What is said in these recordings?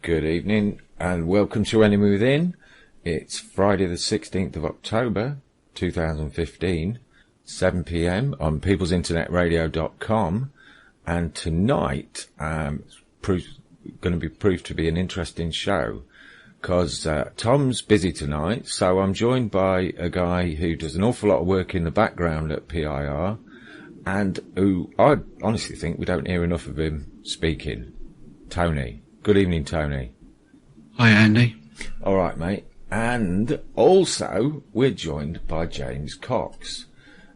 Good evening and welcome to Enemy Within. It's Friday the 16th of October 2015, 7 p.m. on peoplesinternetradio.com, and tonight it's going to be proved to be an interesting show because Tom's busy tonight, so I'm joined by a guy who does an awful lot of work in the background at PIR and who I honestly think we don't hear enough of him speaking. Tony. Good evening, Tony. Hi, Andy. All right, mate. And also, we're joined by James Cox.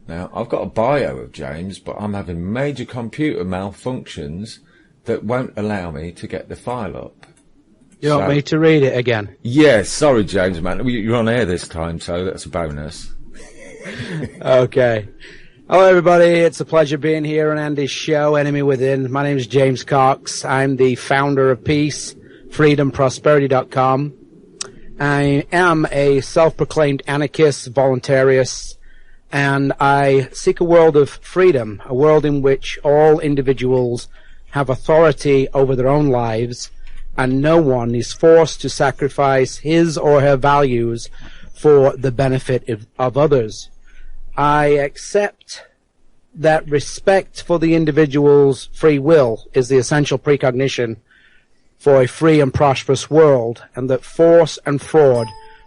Now, I've got a bio of James, but I'm having major computer malfunctions that won't allow me to get the file up. You want me to read it again? Yeah, sorry, James, man. You're on air this time, so that's a bonus. Okay. Hello, everybody. It's a pleasure being here on Andy's show, Enemy Within. My name is James Cox. I'm the founder of Peace, Freedom, Prosperity.com. I am a self-proclaimed anarchist, voluntaryist, and I seek a world of freedom, a world in which all individuals have authority over their own lives, and no one is forced to sacrifice his or her values for the benefit of others. I accept that respect for the individual's free will is the essential precondition for a free and prosperous world, and that force and fraud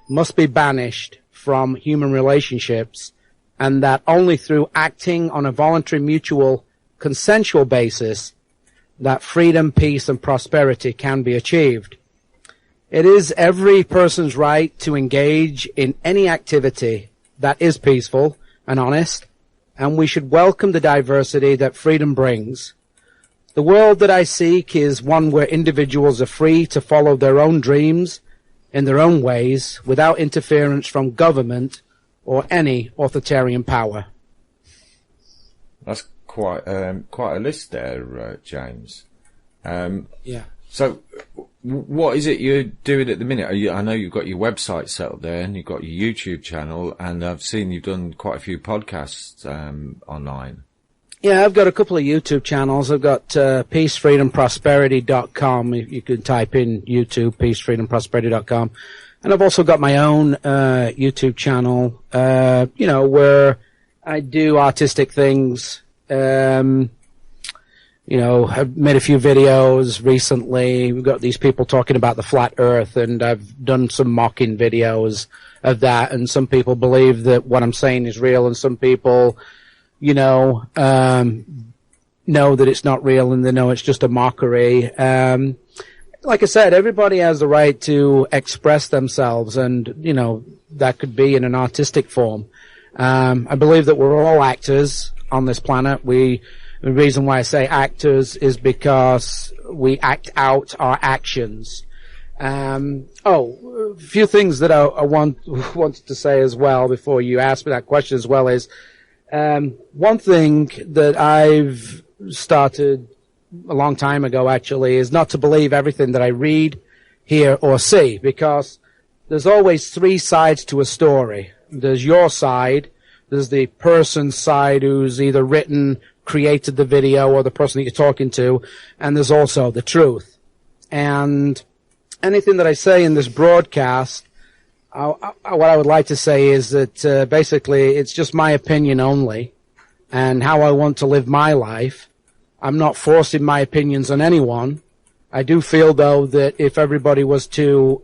must be banished from human relationships, and that only through acting on a voluntary, mutual, consensual basis that freedom, peace, and prosperity can be achieved. It is every person's right to engage in any activity that is peaceful and honest, and we should welcome the diversity that freedom brings. The world that I seek is one where individuals are free to follow their own dreams in their own ways without interference from government or any authoritarian power. That's quite a list there, James. Yeah. So, what is it you're doing at the minute? I know you've got your website set up there, and you've got your YouTube channel, and I've seen you've done quite a few podcasts online. Yeah, I've got a couple of YouTube channels. I've got peacefreedomprosperity.com. You can type in YouTube, peacefreedomprosperity.com. And I've also got my own YouTube channel, where I do artistic things. I've made a few videos recently. We've got these people talking about the flat earth, and I've done some mocking videos of that, and some people believe that what I'm saying is real, and some people, know that it's not real, and they know it's just a mockery. Like I said, everybody has the right to express themselves, and, that could be in an artistic form. I believe that we're all actors on this planet. The reason why I say actors is because we act out our actions. A few things that I wanted to say as well before you ask me that question as well is, one thing that I've started a long time ago actually is not to believe everything that I read, hear, or see, because there's always three sides to a story. There's your side, there's the person's side who's either created the video or the person that you're talking to, and there's also the truth. And anything that I say in this broadcast, what I would like to say is that basically it's just my opinion only and how I want to live my life. I'm not forcing my opinions on anyone. I do feel, though, that if everybody was to,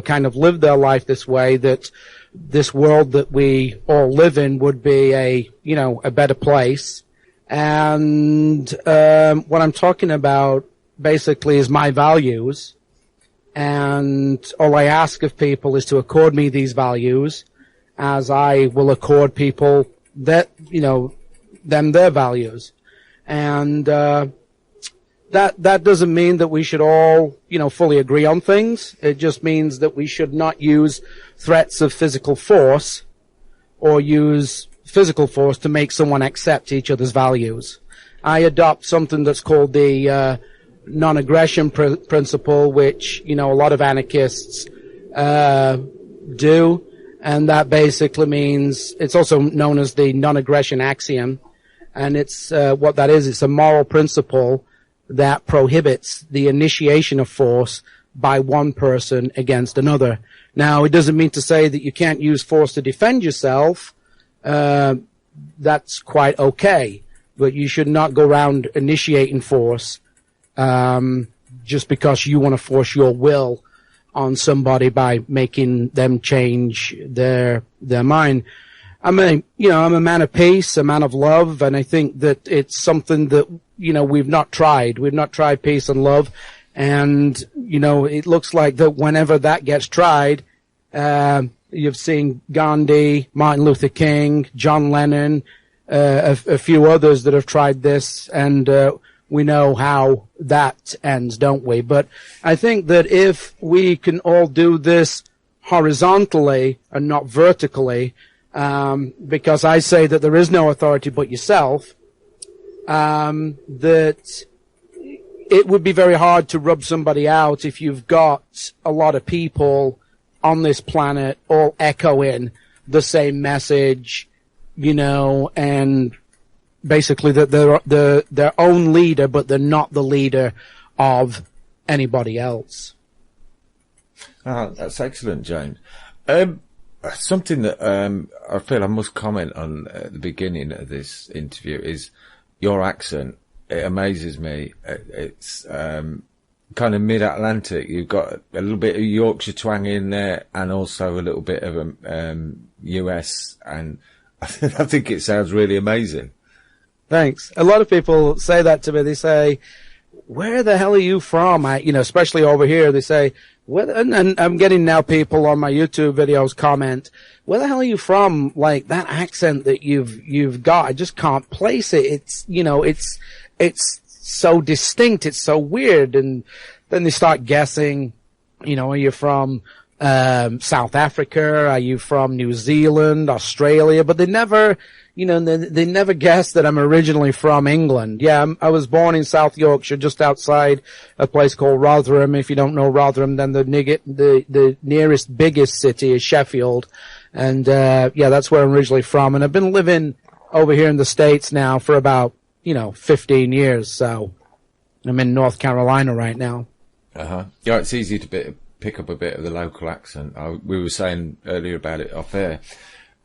kind of live their life this way, that this world that we all live in would be a better place. And what I'm talking about basically is my values. And all I ask of people is to accord me these values as I will accord people that, them their values. And that doesn't mean that we should all, fully agree on things. It just means that we should not use threats of physical force or use physical force to make someone accept each other's values. I adopt something that's called the non-aggression principle, which, a lot of anarchists do, and that basically means, it's also known as the non-aggression axiom, and it's what that is, it's a moral principle that prohibits the initiation of force by one person against another. Now, it doesn't mean to say that you can't use force to defend yourself. That's quite okay. But you should not go around initiating force just because you want to force your will on somebody by making them change their mind. I'm a man of peace, a man of love, and I think that it's something that, we've not tried. We've not tried peace and love. And, it looks like that whenever that gets tried, you've seen Gandhi, Martin Luther King, John Lennon, a few others that have tried this, and we know how that ends, don't we? But I think that if we can all do this horizontally and not vertically, because I say that there is no authority but yourself, that it would be very hard to rub somebody out if you've got a lot of people on this planet all echoing the same message, and basically that they're their own leader, but they're not the leader of anybody else. That's excellent, James. Something that I feel I must comment on at the beginning of this interview is your accent. It amazes me. It's kind of mid-Atlantic. You've got a little bit of Yorkshire twang in there, and also a little bit of US, and I think it sounds really amazing. Thanks. A lot of people say that to me. They say, "Where the hell are you from?" Especially over here, they say, and I'm getting now people on my YouTube videos comment, "Where the hell are you from?" Like that accent that you've got, I just can't place it. It's so distinct. It's so weird. And then they start guessing, are you from South Africa? Are you from New Zealand, Australia? But they never, they never guess that I'm originally from England. Yeah, I was born in South Yorkshire, just outside a place called Rotherham. If you don't know Rotherham, then the nearest biggest city is Sheffield. And, that's where I'm originally from. And I've been living over here in the States now for about, 15 years. So I'm in North Carolina right now. Yeah, it's easy to pick up a bit of the local accent. We were saying earlier about it off air,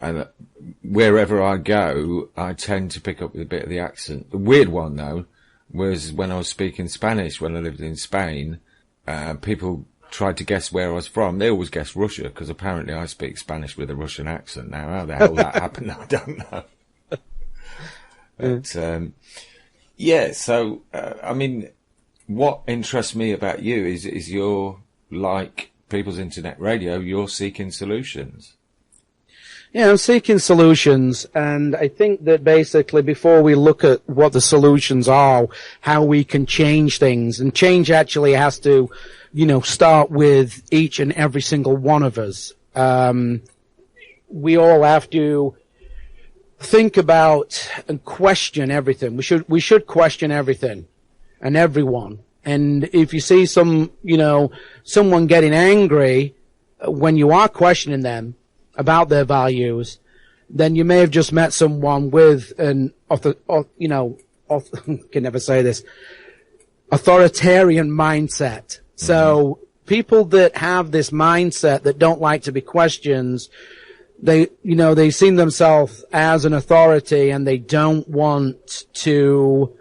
and wherever I go, I tend to pick up a bit of the accent. The weird one, though, was when I was speaking Spanish when I lived in Spain. People tried to guess where I was from. They always guessed Russia, because apparently I speak Spanish with a Russian accent. Now, how the hell that happened, I don't know. But, so, what interests me about you is you're, like People's Internet Radio, you're seeking solutions. Yeah, I'm seeking solutions, and I think that basically before we look at what the solutions are, how we can change things, and change actually has to, start with each and every single one of us. We all have to think about and question everything. We should question everything and everyone. And if you see someone getting angry when you are questioning them about their values, then you may have just met someone with an, can never say this, authoritarian mindset. Mm-hmm. So people that have this mindset that don't like to be questioned, they see themselves as an authority, and they don't want to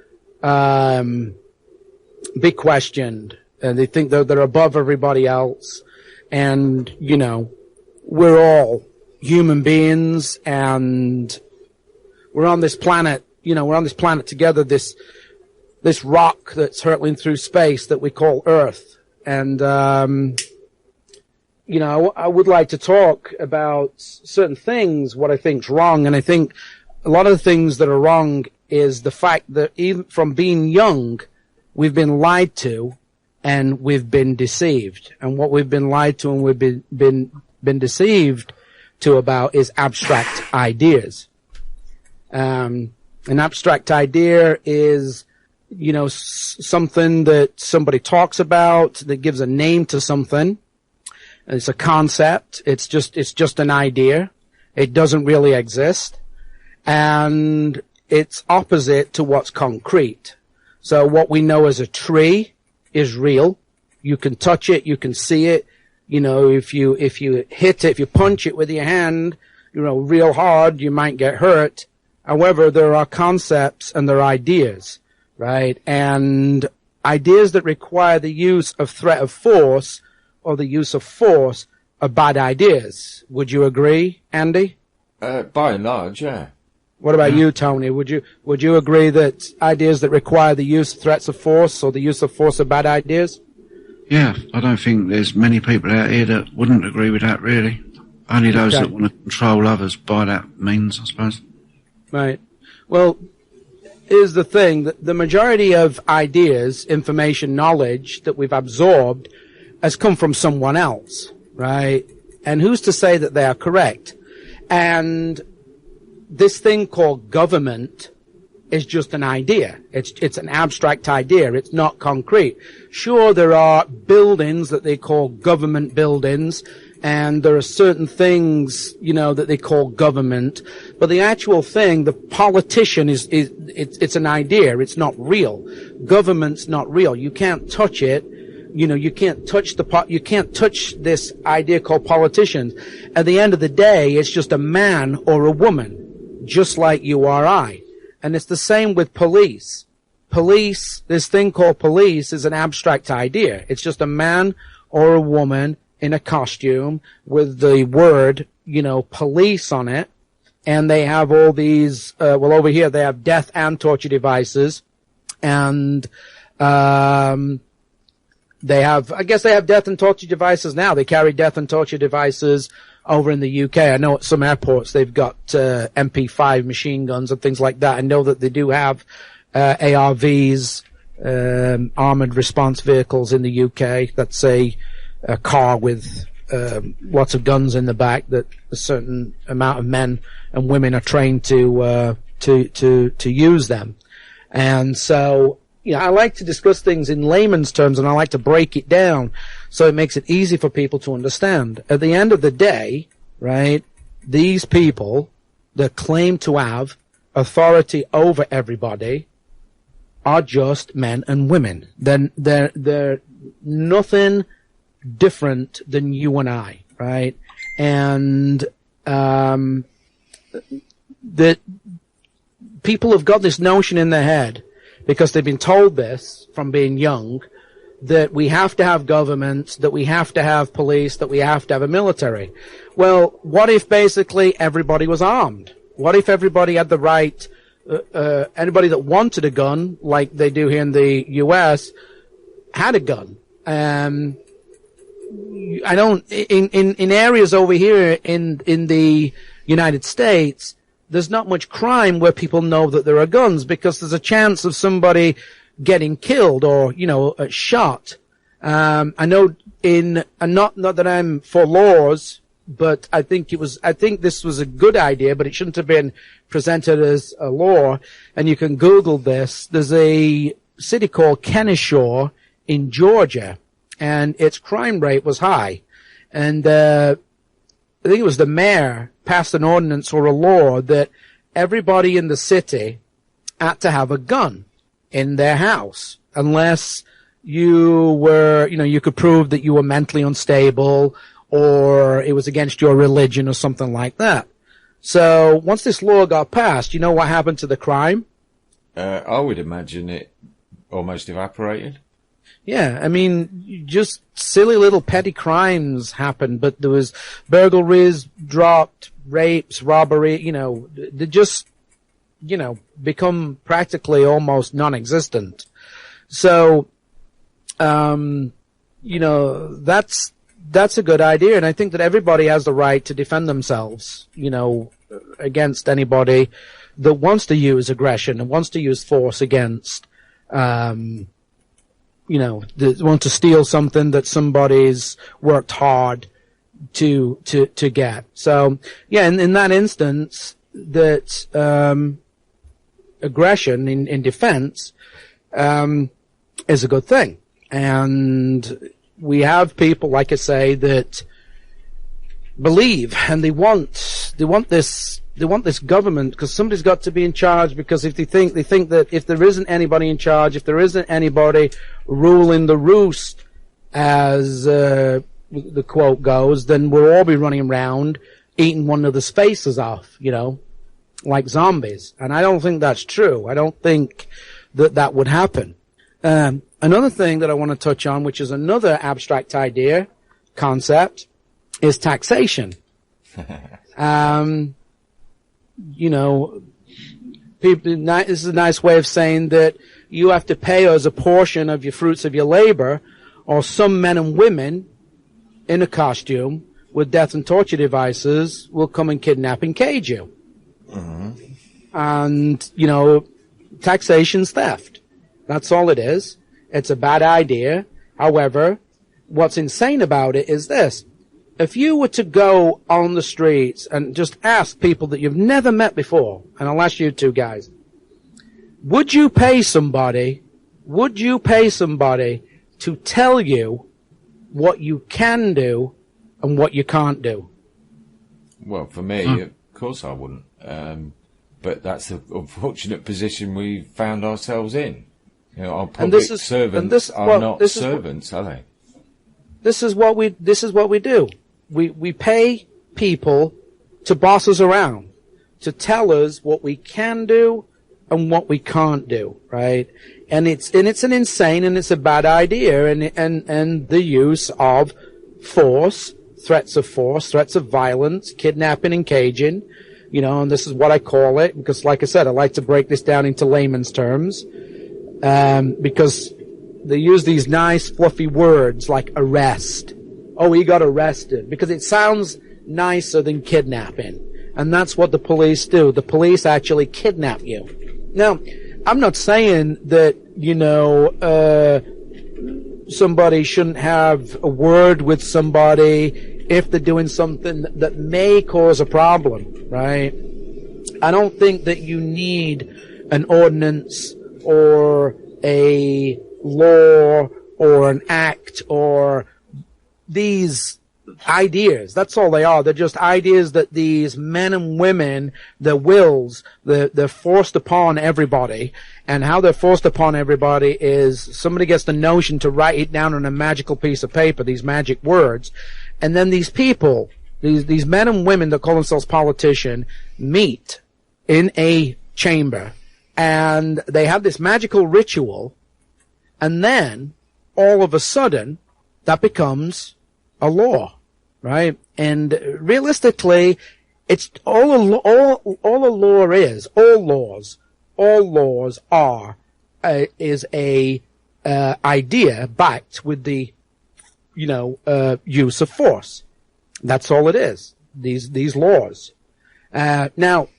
be questioned. They think they're above everybody else. And, we're all human beings, and we're on this planet, together, this rock that's hurtling through space that we call Earth. And, I would like to talk about certain things, what I think's wrong. And I think a lot of the things that are wrong is the fact that even from being young, we've been lied to and we've been deceived. And what we've been lied to and we've been deceived to about is abstract ideas. An abstract idea is, something that somebody talks about that gives a name to something. It's a concept. It's just an idea. It doesn't really exist. And it's opposite to what's concrete. So what we know as a tree is real. You can touch it, you can see it. You know, if you hit it, if you punch it with your hand, you know, real hard, you might get hurt. However, there are concepts and there are ideas, right? And ideas that require the use of threat of force or the use of force are bad ideas. Would you agree, Andy? By and large, yeah. What about you, Tony? Would you agree that ideas that require the use of threats of force or the use of force are bad ideas? Yeah, I don't think there's many people out here that wouldn't agree with that, really. Only those that want to control others by that means, I suppose. Right. Well, here's the thing. The majority of ideas, information, knowledge that we've absorbed has come from someone else, right? And who's to say that they are correct? And this thing called government is just an idea. It's an abstract idea. It's not concrete. Sure, there are buildings that they call government buildings, and there are certain things, you know, that they call government. But the actual thing, the politician it's an idea. It's not real. Government's not real. You can't touch it. You know, you can't touch you can't touch this idea called politicians. At the end of the day, it's just a man or a woman, just like you or I. And it's the same with police. Police, this thing called police is an abstract idea. It's just a man or a woman in a costume with the word, you know, police on it. And they have all these, over here they have death and torture devices. And, I guess they have death and torture devices now. They carry death and torture devices over in the UK. I know at some airports they've got MP5 machine guns and things like that. I know that they do have ARVs, armored response vehicles in the UK. That's a car with lots of guns in the back that a certain amount of men and women are trained to use them. And so, you know, I like to discuss things in layman's terms, and I like to break it down so it makes it easy for people to understand. At the end of the day, right, these people that claim to have authority over everybody are just men and women. They're nothing different than you and I, right? And that people have got this notion in their head, because they've been told this from being young, that we have to have government, that we have to have police, that we have to have a military. Well, what if basically everybody was armed? What if everybody had the right, anybody that wanted a gun, like they do here in the US, had a gun? In areas over here in the United States, there's not much crime where people know that there are guns, because there's a chance of somebody getting killed or, you know, shot. I know not that I'm for laws, but I think this was a good idea, but it shouldn't have been presented as a law. And you can Google this. There's a city called Kennesaw in Georgia, and its crime rate was high. And, I think it was the mayor passed an ordinance or a law that everybody in the city had to have a gun in their house, unless you were, you know, you could prove that you were mentally unstable or it was against your religion or something like that. So once this law got passed, you know what happened to the crime? I would imagine it almost evaporated. Yeah, I mean, just silly little petty crimes happened, but there was burglaries, dropped, rapes, robbery, you know, they just, you know, become practically almost non-existent. So, you know, that's a good idea, and I think that everybody has the right to defend themselves, you know, against anybody that wants to use aggression and wants to use force against, you know, want to steal something that somebody's worked hard to get. So, yeah, in that instance, that, aggression in defense, is a good thing. And we have people, like I say, that believe and they want this government, because somebody's got to be in charge, because if they think that if there isn't anybody in charge, if there isn't anybody ruling the roost, as the quote goes, then we'll all be running around eating one another's faces off, like zombies. And I don't think that's true. I don't think that would happen. Another thing that I want to touch on, which is another abstract idea, concept, is taxation. People, this is a nice way of saying that you have to pay us a portion of your fruits of your labor, or some men and women in a costume with death and torture devices will come and kidnap and cage you. Mm-hmm. And, taxation's theft. That's all it is. It's a bad idea. However, what's insane about it is this. If you were to go on the streets and just ask people that you've never met before, and I'll ask you two guys, would you pay somebody to tell you what you can do and what you can't do? Well, for me, of course I wouldn't. But that's the unfortunate position we found ourselves in. Our public servants are not servants, are they? This is what we do. We pay people to boss us around, to tell us what we can do and what we can't do, right? And it's an insane and it's a bad idea, and the use of force, threats of violence, kidnapping and caging, and this is what I call it, because like I said, I like to break this down into layman's terms, because they use these nice fluffy words like arrest. Oh, he got arrested, because it sounds nicer than kidnapping. And that's what the police do. The police actually kidnap you. Now, I'm not saying that, somebody shouldn't have a word with somebody if they're doing something that may cause a problem, right? I don't think that you need an ordinance or a law or an act or these ideas. That's all they are. They're just ideas that these men and women, their wills, they're forced upon everybody. And how they're forced upon everybody is somebody gets the notion to write it down on a magical piece of paper, these magic words. And then these people, these men and women that call themselves politicians, meet in a chamber. And they have this magical ritual. And then, all of a sudden, that becomes a law, right? And realistically, it's all a law is, all laws are, is a idea backed with the, use of force. That's all it is. These laws. Now,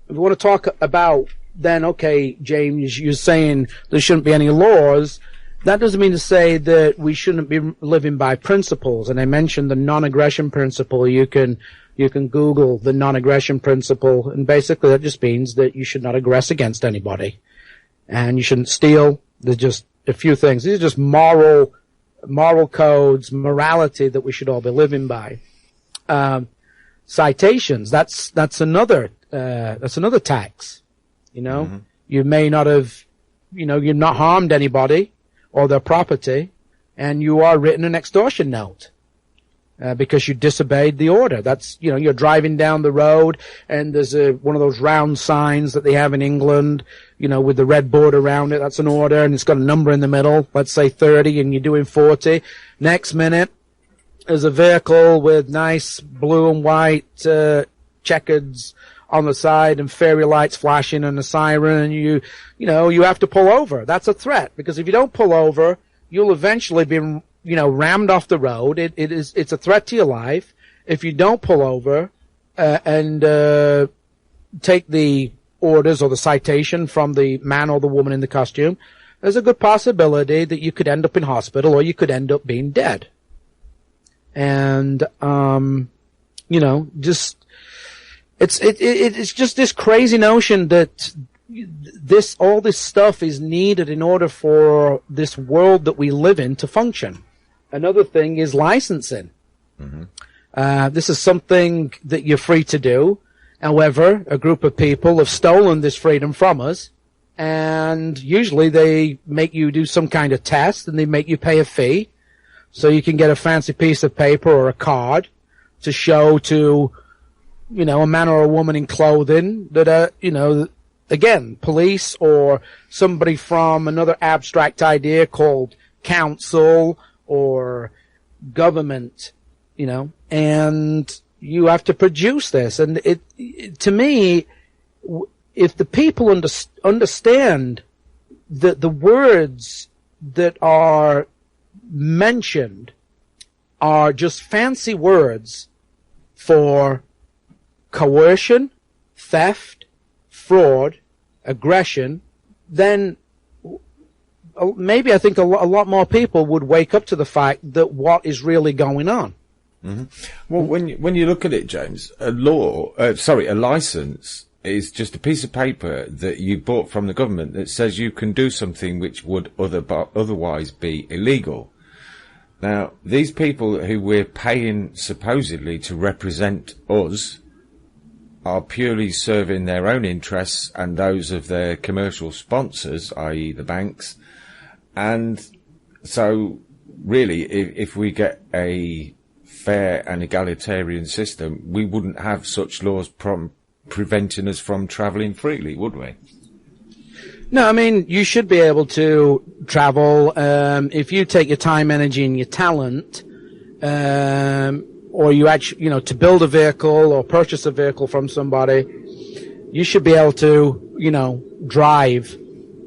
if we want to talk about then, okay, James, you're saying there shouldn't be any laws. That doesn't mean to say that we shouldn't be living by principles. And I mentioned the non-aggression principle. You can Google the non-aggression principle, and basically that just means that you should not aggress against anybody. And you shouldn't steal. There's just a few things. These are just moral codes, morality that we should all be living by. Citations, that's another tax. Mm-hmm. You may not have, you've not harmed anybody or their property, and you are written an extortion note, because you disobeyed the order. That's, you're driving down the road and there's one of those round signs that they have in England, with the red border around it. That's an order, and it's got a number in the middle. Let's say 30, and you're doing 40. Next minute, there's a vehicle with nice blue and white, checkers on the side and fairy lights flashing and a siren, and you have to pull over. That's a threat, because if you don't pull over, you'll eventually be, rammed off the road. It's a threat to your life. If you don't pull over, and take the orders or the citation from the man or the woman in the costume, there's a good possibility that you could end up in hospital or you could end up being dead. And, it's just this crazy notion that all this stuff is needed in order for this world that we live in to function. Another thing is licensing. Mm-hmm. This is something that you're free to do. However, a group of people have stolen this freedom from us, and usually they make you do some kind of test, and they make you pay a fee So you can get a fancy piece of paper or a card to show to, you know, a man or a woman in clothing that are, you know, again, police or somebody from another abstract idea called council or government, you know, and you have to produce this. And it to me, if the people understand that the words that are mentioned are just fancy words for coercion, theft, fraud, aggression, then maybe I think a lot more people would wake up to the fact that what is really going on. Mm-hmm. Well, when you look at it, James, a license is just a piece of paper that you bought from the government that says you can do something which would otherwise be illegal. Now, these people who we're paying supposedly to represent us are purely serving their own interests and those of their commercial sponsors, i.e. the banks. And so, really, if we get a fair and egalitarian system, we wouldn't have such laws preventing us from travelling freely, would we? No, I mean, you should be able to travel if you take your time, energy, and your talent, or you actually, you know, to build a vehicle or purchase a vehicle from somebody. You should be able to, you know, drive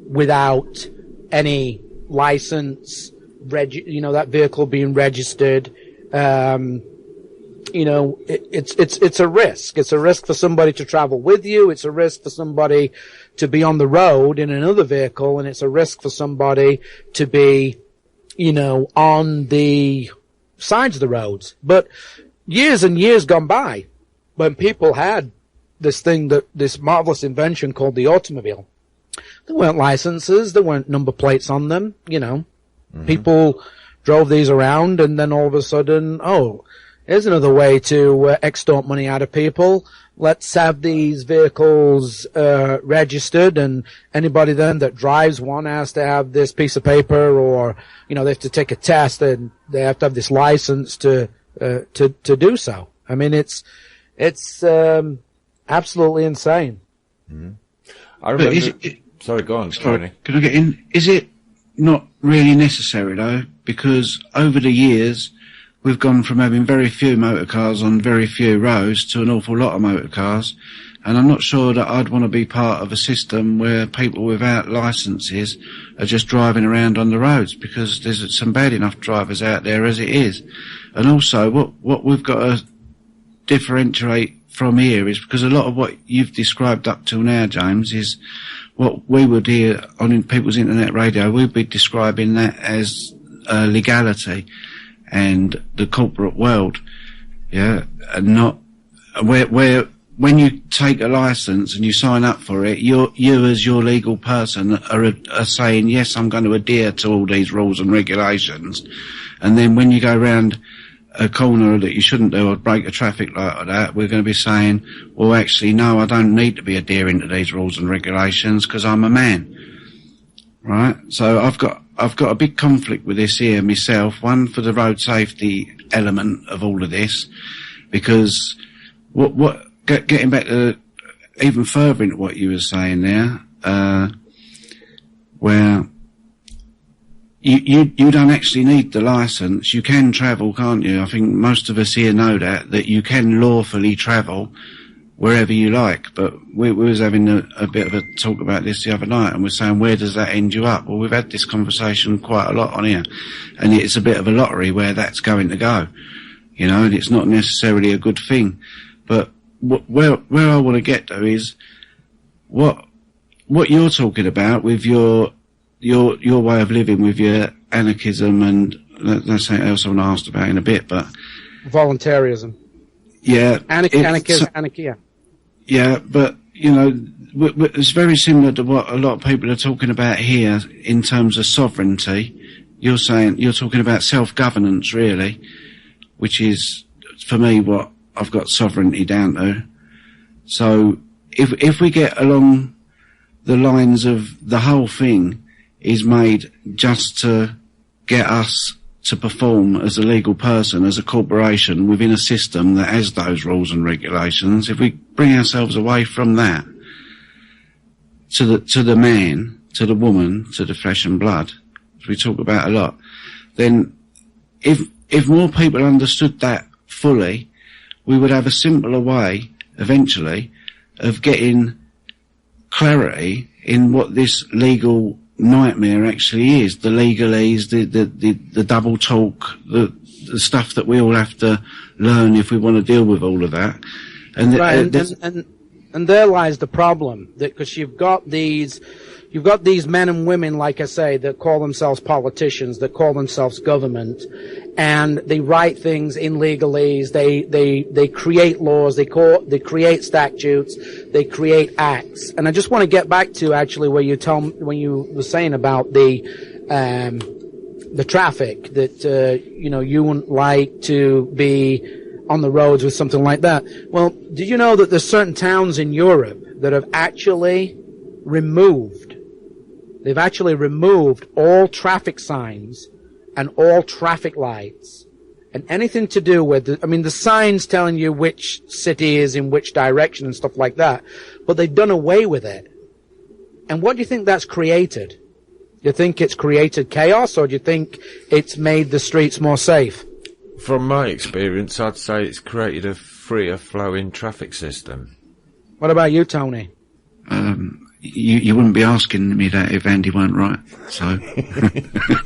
without any license, you know, that vehicle being registered. You know, it's a risk. It's a risk for somebody to travel with you. It's a risk for somebody to be on the road in another vehicle, and it's a risk for somebody to be, you know, on the sides of the roads. But years and years gone by, when people had this marvelous invention called the automobile, there weren't licenses, there weren't number plates on them, you know. Mm-hmm. People drove these around, and then all of a sudden, oh, here's another way to extort money out of people. Let's have these vehicles registered, and anybody then that drives one has to have this piece of paper, or, you know, they have to take a test, and they have to have this license to do so. I mean, it's absolutely insane. Mm-hmm. I remember. Sorry, go on. Sorry, can I get in? Is it not really necessary though? Because over the years, we've gone from having very few motor cars on very few roads to an awful lot of motor cars. And I'm not sure that I'd want to be part of a system where people without licenses are just driving around on the roads, because there's some bad enough drivers out there as it is. And also, what we've got to differentiate from here is, because a lot of what you've described up till now, James, is what we would hear on people's internet radio. We'd be describing that as legality and the corporate world, yeah, and not where when you take a license and you sign up for it, you as your legal person are saying, yes, I'm going to adhere to all these rules and regulations. And then when you go round a corner that you shouldn't do or break a traffic light or that, we're going to be saying, well, actually, no, I don't need to be adhering to these rules and regulations because I'm a man. Right? So I've got a big conflict with this here myself. One, for the road safety element of all of this, because getting back to even further into what you were saying there, where you don't actually need the license. You can travel, can't you? I think most of us here know that you can lawfully travel wherever you like. But we was having a bit of a talk about this the other night, and we're saying, where does that end you up? Well, we've had this conversation quite a lot on here, and it's a bit of a lottery where that's going to go, you know, and it's not necessarily a good thing. But where I want to get to is what you're talking about with your way of living, with your anarchism, and that's something else I want to ask about in a bit, but voluntarism. Yeah. Anarchy, yeah. Yeah, but, you know, it's very similar to what a lot of people are talking about here in terms of sovereignty. You're talking about self-governance, really, which is, for me, what I've got sovereignty down to. So, if we get along the lines of the whole thing is made just to get us to perform as a legal person, as a corporation within a system that has those rules and regulations, if we bring ourselves away from that to the man, to the woman, to the flesh and blood, as we talk about a lot, then if more people understood that fully, we would have a simpler way, eventually, of getting clarity in what this legal nightmare actually is. The legalese, the double talk, the stuff that we all have to learn if we want to deal with all of that. And right, and there lies the problem, because you've got these men and women, like I say, that call themselves politicians, that call themselves government, and they write things in legalese. They create laws. They create statutes. They create acts. And I just want to get back to actually when you were saying about the traffic, that you wouldn't like to be on the roads with something like that. Well, did you know that there's certain towns in Europe that have actually removed all traffic signs and all traffic lights and anything to do with the signs telling you which city is in which direction and stuff like that, but they've done away with it. And what do you think that's created? Do you think it's created chaos, or do you think it's made the streets more safe? From my experience, I'd say it's created a freer flowing traffic system. What about you, Tony? You wouldn't be asking me that if Andy weren't right. So,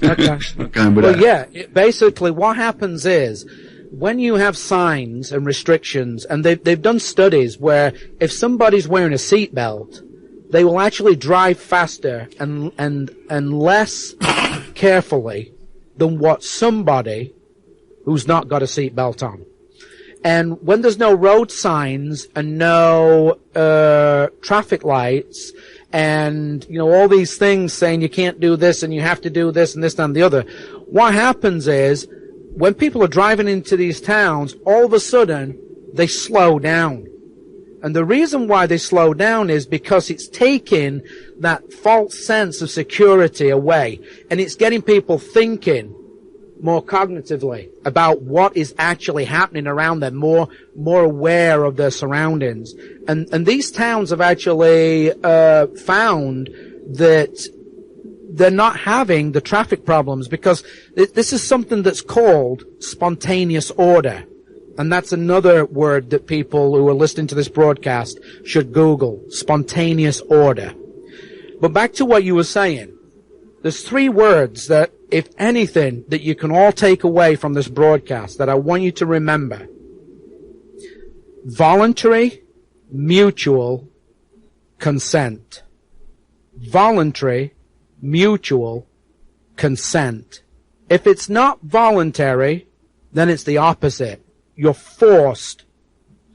okay. Going with that. Yeah. Basically, what happens is when you have signs and restrictions, and they've done studies where if somebody's wearing a seatbelt, they will actually drive faster and less carefully than what somebody who's not got a seatbelt on. And when there's no road signs and no traffic lights and all these things saying you can't do this and you have to do this and this and the other, what happens is when people are driving into these towns, all of a sudden they slow down. And the reason why they slow down is because it's taking that false sense of security away, and it's getting people thinking more cognitively about what is actually happening around them, more aware of their surroundings. And these towns have actually found that they're not having the traffic problems because this is something that's called spontaneous order. And that's another word that people who are listening to this broadcast should Google, spontaneous order. But back to what you were saying. There's three words that, if anything, that you can all take away from this broadcast that I want you to remember. Voluntary, mutual, consent. Voluntary, mutual, consent. If it's not voluntary, then it's the opposite. You're forced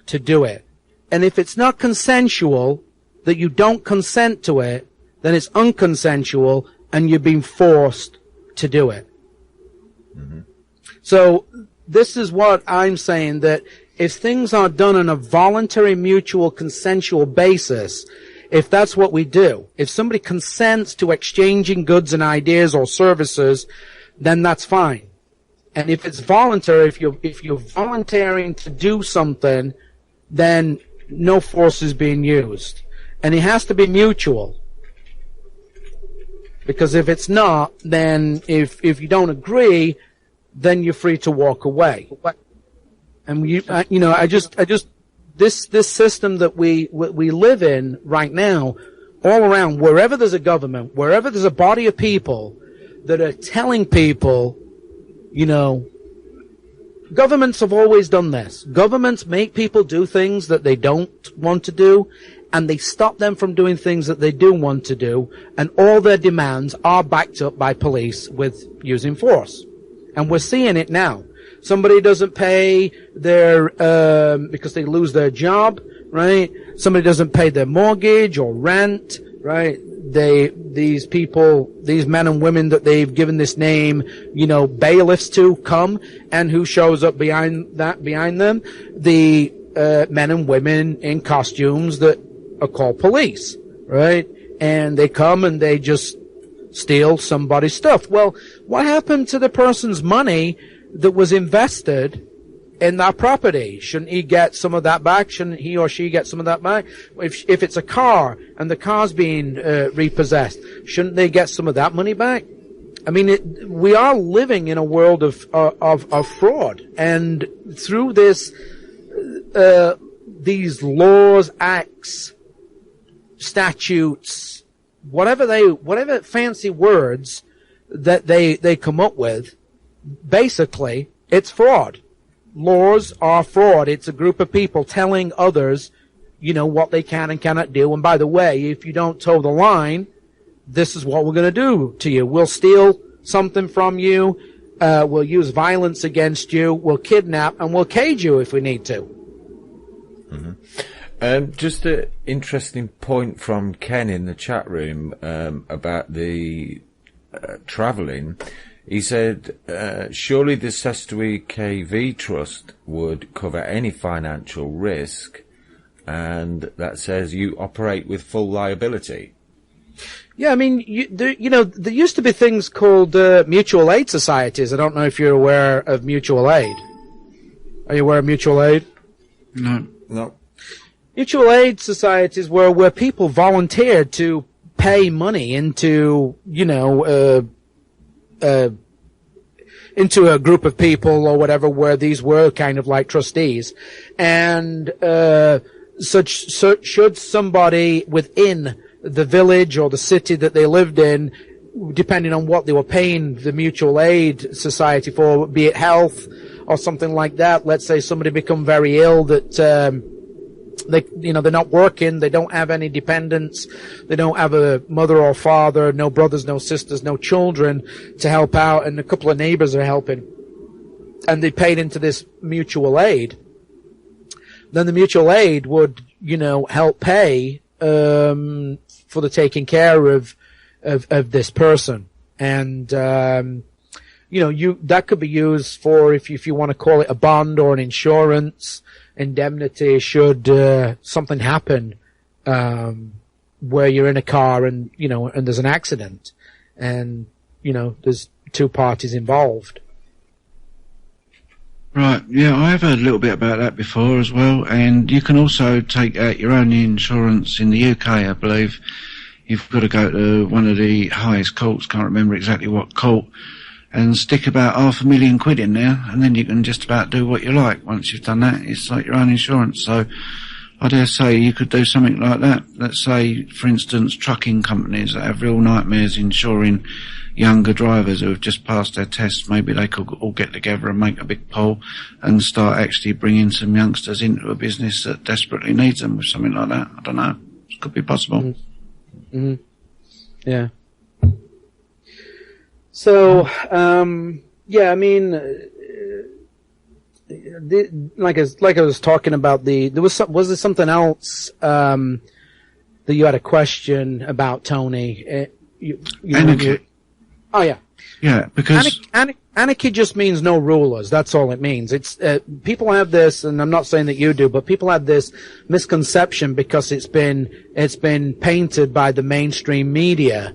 to do it. And if it's not consensual, that you don't consent to it, then it's unconsensual and you're being forced to do it. Mm-hmm. So this is what I'm saying, that if things are done on a voluntary, mutual, consensual basis, if that's what we do, if somebody consents to exchanging goods and ideas or services, then that's fine. And if it's voluntary, if you're volunteering to do something, then no force is being used. And it has to be mutual. Because if it's not, then if you don't agree, then you're free to walk away. And this system that we live in right now, all around, wherever there's a government, wherever there's a body of people that are telling people, governments have always done this. Governments make people do things that they don't want to do, and they stop them from doing things that they do want to do, and all their demands are backed up by police with using force. And we're seeing it now. Somebody doesn't pay their, because they lose their job, right? Somebody doesn't pay their mortgage or rent, right? These people, these men and women that they've given this name, bailiffs to come, and who shows up behind them? The men and women in costumes that are called police, right? And they come and they just steal somebody's stuff. Well, what happened to the person's money that was invested in that property? Shouldn't he get some of that back? Shouldn't he or she get some of that back? If it's a car and the car's being repossessed, shouldn't they get some of that money back? I mean, we are living in a world of fraud, and through this, these laws, acts, statutes, whatever fancy words that they come up with, basically, it's fraud. Laws are fraud. It's a group of people telling others, what they can and cannot do. And by the way, if you don't toe the line, this is what we're going to do to you. We'll steal something from you. We'll use violence against you. We'll kidnap and we'll cage you if we need to. Mm-hmm. Just an interesting point from Ken in the chat room about the travelling. He said, surely the Sestui KV Trust would cover any financial risk, and that says you operate with full liability. Yeah, I mean, there used to be things called mutual aid societies. I don't know if you're aware of mutual aid. Are you aware of mutual aid? No. Mutual aid societies were where people volunteered to pay money into a group of people or whatever, where these were kind of like trustees. And should somebody within the village or the city that they lived in, depending on what they were paying the mutual aid society for, be it health or something like that, let's say somebody become very ill that they're not working, they don't have any dependents, they don't have a mother or father, no brothers, no sisters, no children to help out, and a couple of neighbors are helping, and they paid into this mutual aid. Then the mutual aid would, help pay for the taking care of this person, and that could be used for, if you want to call it a bond or an insurance indemnity, should something happen where you're in a car and and there's an accident, and there's two parties involved. Right, yeah, I've heard a little bit about that before as well, and you can also take out your own insurance in the UK, I believe. You've got to go to one of the highest courts, can't remember exactly what court, and stick about £500,000 in there, and then you can just about do what you like. Once you've done that, it's like your own insurance. So I dare say you could do something like that. Let's say, for instance, trucking companies that have real nightmares insuring younger drivers who have just passed their tests. Maybe they could all get together and make a big poll and start actually bringing some youngsters into a business that desperately needs them, with something like that. I don't know. It could be possible. Mm-hmm. Yeah. So, yeah, I mean, like I was talking about, was there something else that you had a question about, Tony? Anarchy. Oh yeah. Yeah, because anarchy just means no rulers. That's all it means. It's people have this, and I'm not saying that you do, but people have this misconception because it's been painted by the mainstream media.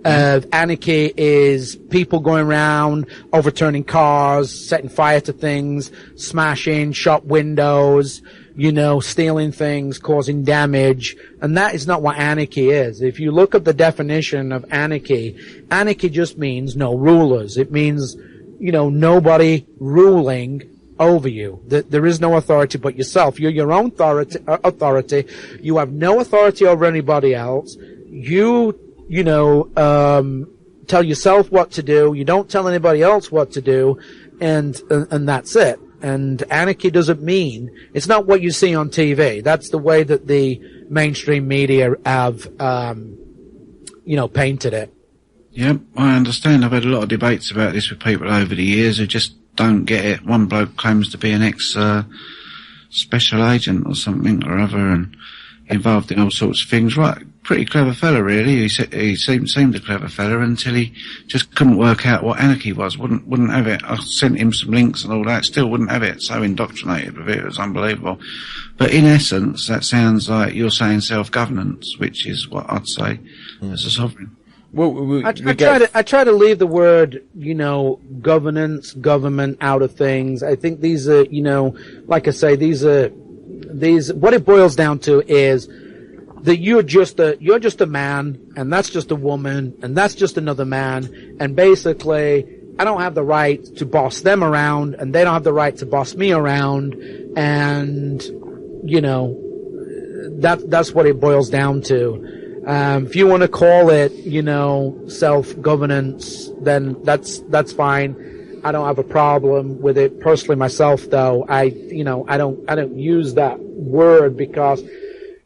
Anarchy is people going around, overturning cars, setting fire to things, smashing shop windows, stealing things, causing damage. And that is not what anarchy is. If you look at the definition of anarchy, anarchy just means no rulers. It means, nobody ruling over you. There is no authority but yourself. You're your own authority. You have no authority over anybody else. You tell yourself what to do. You don't tell anybody else what to do, and that's it. And anarchy doesn't mean, it's not what you see on TV. That's the way that the mainstream media have, painted it. Yep, I understand. I've had a lot of debates about this with people over the years who just don't get it. One bloke claims to be an special agent or something or other, and involved in all sorts of things. Right, pretty clever fella, really. He seemed a clever fella until he just couldn't work out what anarchy was. Wouldn't have it. I sent him some links and all that. Still wouldn't have it. So indoctrinated with it. It was unbelievable. But in essence, that sounds like you're saying self-governance, which is what I'd say as a sovereign. Well, I try to leave the word, governance, government out of things. I think these are, like I say, these what it boils down to is that you're just a man, and that's just a woman, and that's just another man, and basically I don't have the right to boss them around, and they don't have the right to boss me around, and that's what it boils down to. If you want to call it, self-governance, then that's fine. I don't have a problem with it personally myself, though. I don't use that word because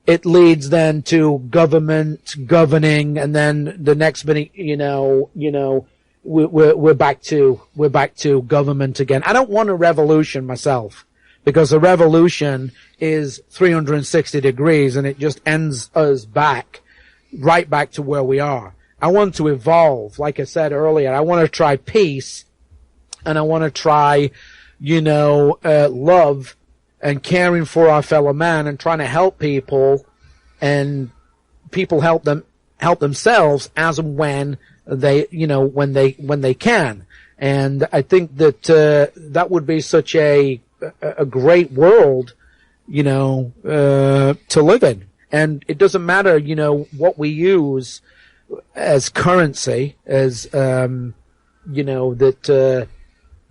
it leads then to government governing, and then the next minute, we're back to government again. I don't want a revolution myself, because a revolution is 360 degrees and it just ends us right back to where we are. I want to evolve. Like I said earlier, I want to try peace, and I want to try, love and caring for our fellow man, and trying to help people, and people help themselves as and when they, when they can. And I think that that would be such a great world, to live in. And it doesn't matter, what we use as currency, as,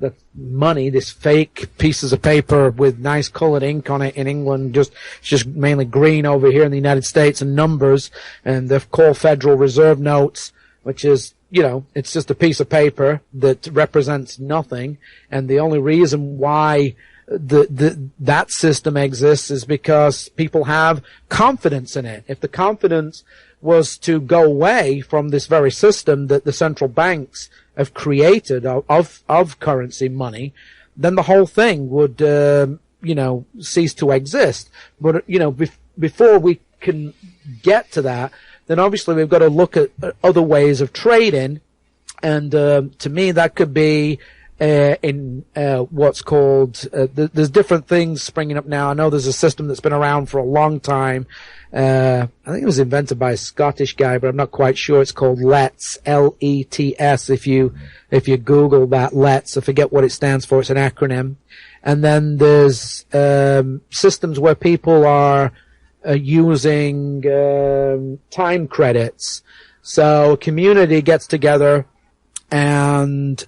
that money, this fake pieces of paper with nice colored ink on it in England, it's just mainly green over here in the United States, and numbers, and they're called Federal Reserve notes, which is, it's just a piece of paper that represents nothing. And the only reason why that system exists is because people have confidence in it. If the confidence was to go away from this very system that the central banks have created of currency, money, then the whole thing would, cease to exist. But, before we can get to that, then obviously we've got to look at other ways of trading. And, to me, that could be, in what's called, there's different things springing up now. I know there's a system that's been around for a long time. I think it was invented by a Scottish guy, but I'm not quite sure. It's called LETS, L-E-T-S. If you Google that, LETS, I forget what it stands for. It's an acronym. And then there's systems where people are using time credits. So a community gets together and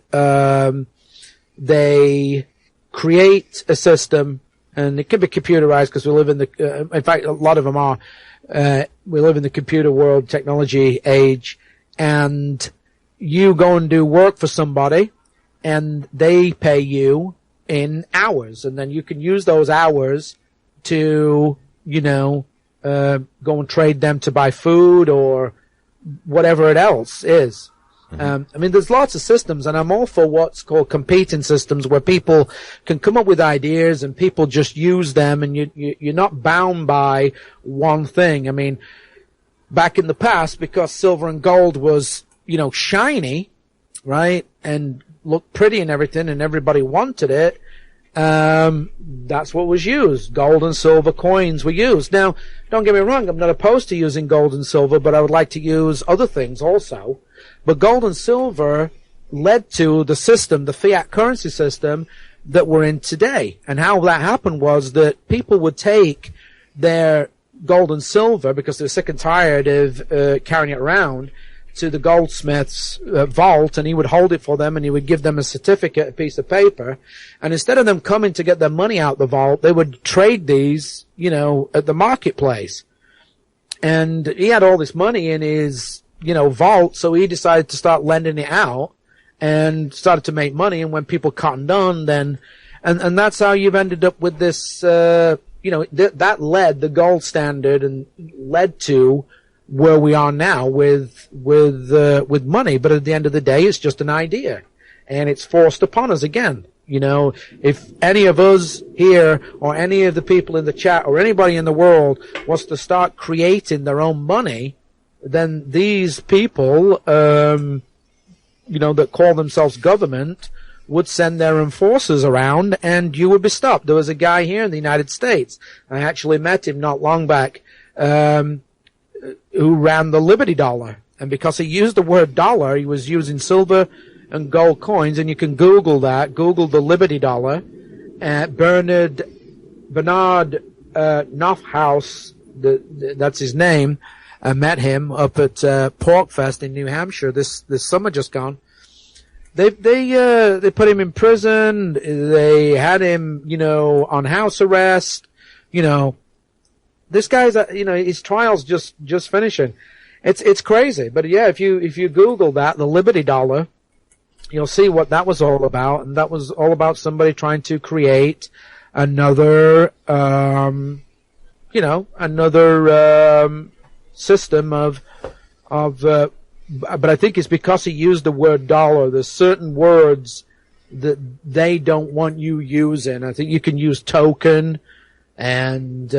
they create a system, and it can be computerized because we live in in fact, a lot of them are. We live in the computer world, technology age, and you go and do work for somebody, and they pay you in hours, and then you can use those hours to, go and trade them to buy food or whatever it else is. There's lots of systems, and I'm all for what's called competing systems, where people can come up with ideas and people just use them, and you're not bound by one thing. Back in the past, because silver and gold was, shiny, right, and looked pretty and everything, and everybody wanted it, that's what was used. Gold and silver coins were used. Now, don't get me wrong, I'm not opposed to using gold and silver, but I would like to use other things also. But gold and silver led to the system, the fiat currency system that we're in today. And how that happened was that people would take their gold and silver, because they're sick and tired of carrying it around, to the goldsmith's vault, and he would hold it for them, and he would give them a certificate, a piece of paper. And instead of them coming to get their money out the vault, they would trade these, at the marketplace. And he had all this money in his, vault, so he decided to start lending it out and started to make money. And when people cottoned on, then, and that's how you've ended up with this, that led the gold standard and led to where we are now with money. But at the end of the day, it's just an idea, and it's forced upon us again. If any of us here, or any of the people in the chat, or anybody in the world wants to start creating their own money, then these people, that call themselves government, would send their enforcers around, and you would be stopped. There was a guy here in the United States, I actually met him not long back, who ran the Liberty Dollar. And because he used the word dollar, he was using silver and gold coins, and you can Google that. Google the Liberty Dollar. Bernard Knopfhaus, that's his name. I met him up at Porkfest in New Hampshire this summer just gone. They put him in prison. They had him, on house arrest. This guy's, his trial's just finishing. It's crazy. But yeah, if you Google that, the Liberty Dollar, you'll see what that was all about. And that was all about somebody trying to create another, system of, but I think it's because he used the word dollar. There's certain words that they don't want you using. I think you can use token and,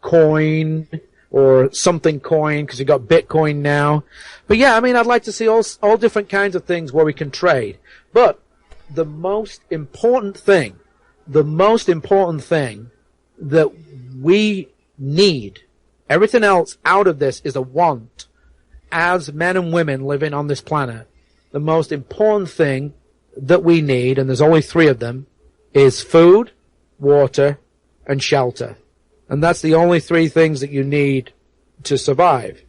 coin or something coin, because you got Bitcoin now. But yeah, I'd like to see all different kinds of things where we can trade. But the most important thing that we need, everything else out of this is a want, as men and women living on this planet. The most important thing that we need, and there's only 3 of them, is food, water, and shelter. And that's the only 3 things that you need to survive.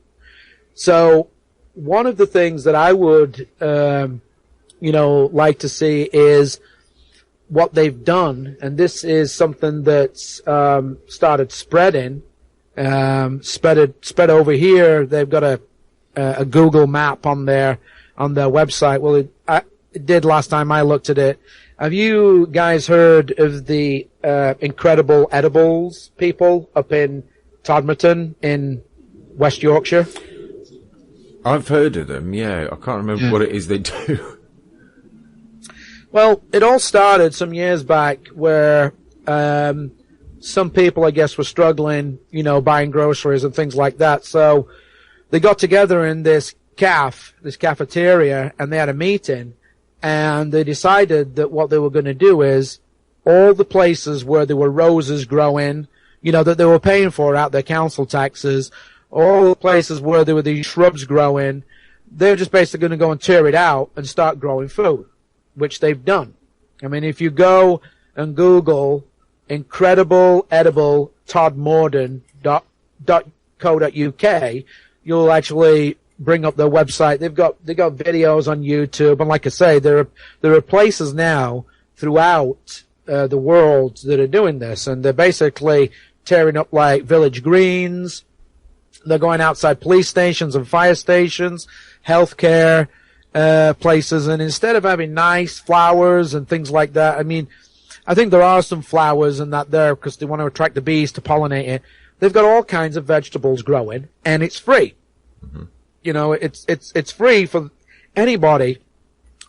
So one of the things that I would, like to see is what they've done. And this is something that's, started spreading, spread over here. They've got a Google map on their website. Well, it did last time I looked at it. Have you guys heard of the Incredible Edibles people up in Todmerton in West Yorkshire? I've heard of them, yeah. I can't remember what it is they do. Well, it all started some years back where some people, I guess, were struggling, buying groceries and things like that. So they got together in this cafeteria, and they had a meeting. And they decided that what they were going to do is all the places where there were roses growing, that they were paying for out their council taxes, all the places where there were these shrubs growing, they're just basically going to go and tear it out and start growing food, which they've done. If you go and Google incredible edible todmorden.co.uk, you'll actually bring up their website. They got videos on YouTube, and like I say, there are places now throughout the world that are doing this, and they're basically tearing up like village greens. They're going outside police stations and fire stations, healthcare places, and instead of having nice flowers and things like that, I think there are some flowers and that there because they want to attract the bees to pollinate it. They've got all kinds of vegetables growing, and it's free. Mm-hmm. It's free for anybody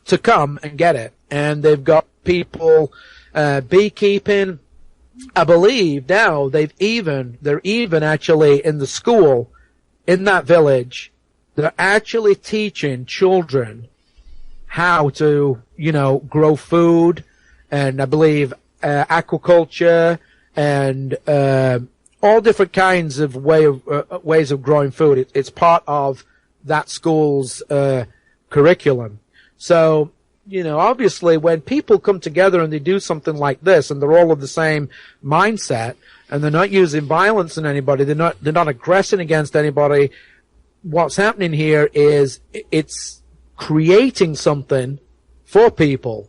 to come and get it. And they've got people, beekeeping. I believe now they're even actually in the school in that village. They're actually teaching children how to, grow food, and I believe, aquaculture and, all different kinds of ways of growing food. It's part of that school's curriculum. So, obviously when people come together and they do something like this, and they're all of the same mindset, and they're not using violence on anybody, they're not aggressing against anybody, what's happening here is it's creating something for people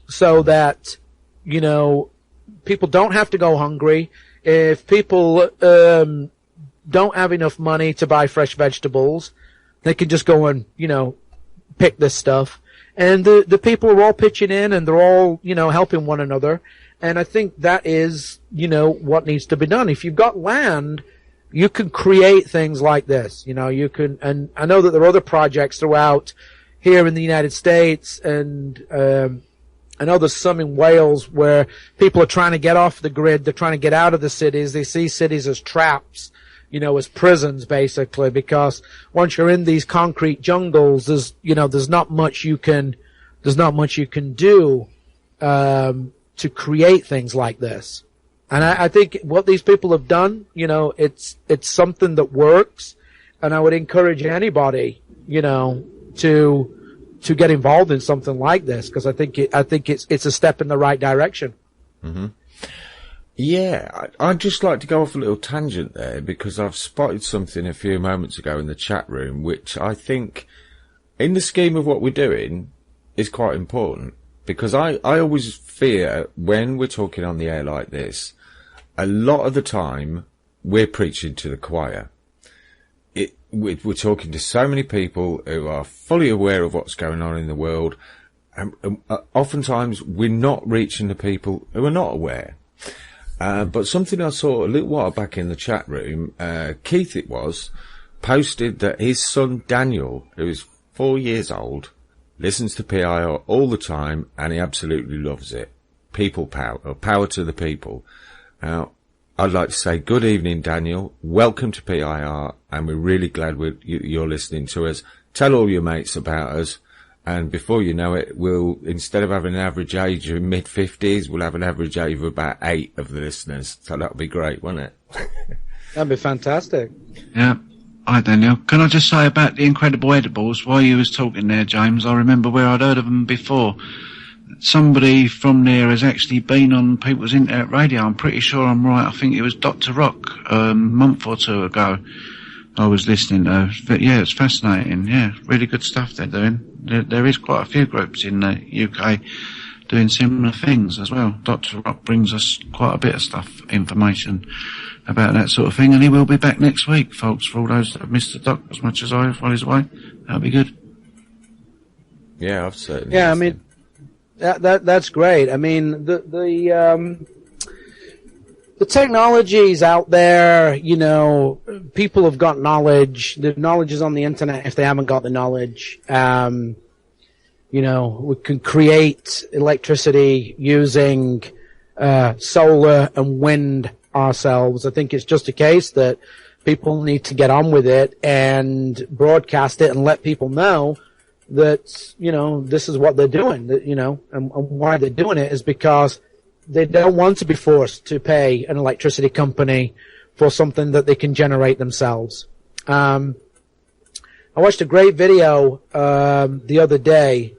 so that, people don't have to go hungry. If people don't have enough money to buy fresh vegetables, they can just go and, pick this stuff. And the people are all pitching in, and they're all, helping one another. And I think that is, what needs to be done. If you've got land, you can create things like this. You can, and I know that there are other projects throughout here in the United States, and I know there's some in Wales where people are trying to get off the grid. They're trying to get out of the cities. They see cities as traps, as prisons, basically, because once you're in these concrete jungles, there's not much you can do, to create things like this. And I think what these people have done, it's something that works. and I would encourage anybody, to get involved in something like this, because I think it's a step in the right direction. Mm-hmm. Yeah, I'd just like to go off a little tangent there, because I've spotted something a few moments ago in the chat room, which I think, in the scheme of what we're doing, is quite important. Because I always fear, when we're talking on the air like this, a lot of the time, we're preaching to the choir. We're talking to so many people who are fully aware of what's going on in the world, and oftentimes we're not reaching the people who are not aware. But something I saw a little while back in the chat room, Keith it was, posted that his son Daniel, who is 4 years old, listens to PIR all the time, and he absolutely loves it. People power, or power to the people. Now, I'd like to say good evening, Daniel. Welcome to PIR, and we're really glad you're listening to us. Tell all your mates about us, and before you know it, we'll, instead of having an average age of mid-50s, we'll have an average age of about 8 of the listeners. So that'll be great, won't it? That'd be fantastic. Yeah. Hi, Daniel. Can I just say about the incredible edibles, while you was talking there, James, I remember where I'd heard of them before. Somebody from there has actually been on People's Internet Radio. I'm pretty sure I'm right. I think it was Dr. Rock a month or two ago I was listening to. But yeah, it's fascinating. Yeah, really good stuff they're doing. There is quite a few groups in the UK doing similar things as well. Dr. Rock brings us quite a bit of stuff, information about that sort of thing, and he will be back next week, folks, for all those that have missed the doc as much as I have while he's away. That'll be good. Yeah, I've certainly. Yeah, I mean, that's great. I mean, the technology's out there, people have got knowledge. The knowledge is on the internet if they haven't got the knowledge. We can create electricity using solar and wind ourselves. I think it's just a case that people need to get on with it and broadcast it and let people know that, this is what they're doing, that, and why they're doing it is because they don't want to be forced to pay an electricity company for something that they can generate themselves. I watched a great video the other day.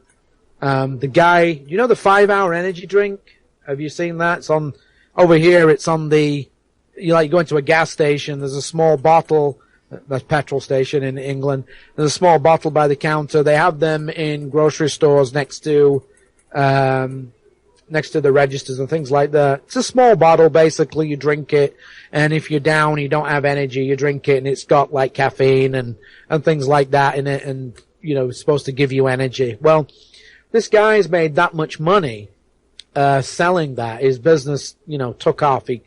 The guy, the 5-hour energy drink? Have you seen that? It's on over here. It's on you go into a gas station. There's a small bottle. That's petrol station in England. There's a small bottle by the counter. They have them in grocery stores next to the registers and things like that. It's a small bottle, basically. You drink it, and if you're down, you don't have energy, you drink it, and it's got like caffeine and things like that in it, and it's supposed to give you energy. Well, this guy's made that much money selling that. His business, took off. He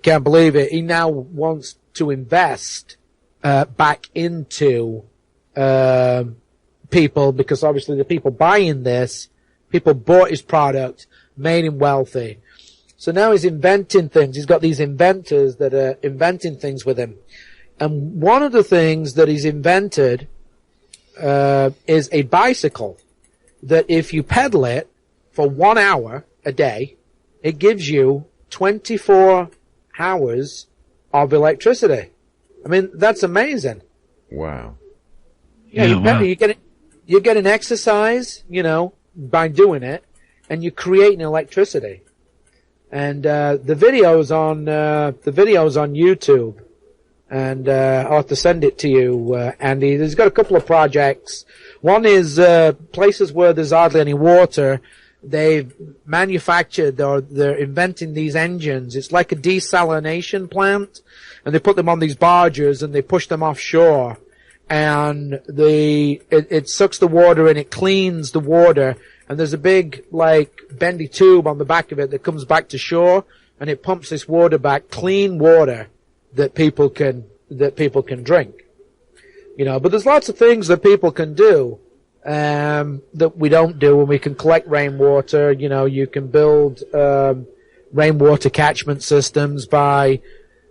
can't believe it. He now wants to invest back into people, because obviously the people buying this, people bought his product, made him wealthy. So now he's inventing things. He's got these inventors that are inventing things with him. And one of the things that he's invented is a bicycle that if you pedal it for 1 hour a day, it gives you 24 hours of electricity. I mean, that's amazing. Wow. Yeah, wow. You get an exercise, by doing it, and you're creating electricity. And the video's on YouTube, and I'll have to send it to you, Andy. There's got a couple of projects. One is places where there's hardly any water. They've manufactured, or they're inventing these engines. It's like a desalination plant, and they put them on these barges and they push them offshore, and it sucks the water and it cleans the water. And there's a big, bendy tube on the back of it that comes back to shore, and it pumps this water back, clean water that people can drink. But there's lots of things that people can do, that we don't do, and we can collect rainwater. You can build, rainwater catchment systems by,